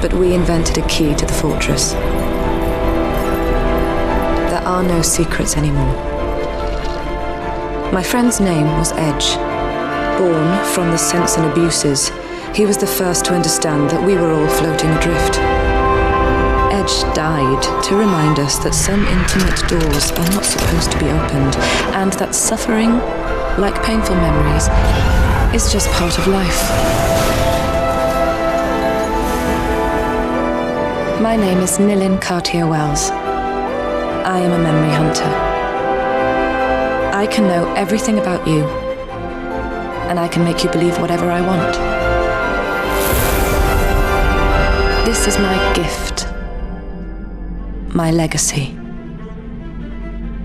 But we invented a key to the fortress. There are no secrets anymore. My friend's name was Edge. Born from the sense and abuses, he was the first to understand that we were all floating adrift. Edge died to remind us that some intimate doors are not supposed to be opened, and that suffering, like painful memories, is just part of life. My name is Nilin Cartier-Wells. I am a memory hunter. I can know everything about you, and I can make you believe whatever I want. This is my gift. My legacy.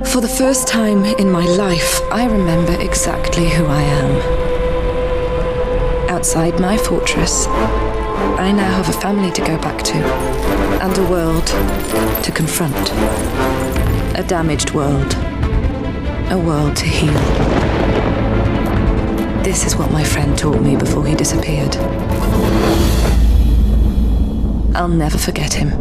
For the first time in my life, I remember exactly who I am. Outside my fortress, I now have a family to go back to, and a world to confront. A damaged world. A world to heal. This is what my friend taught me before he disappeared. I'll never forget him.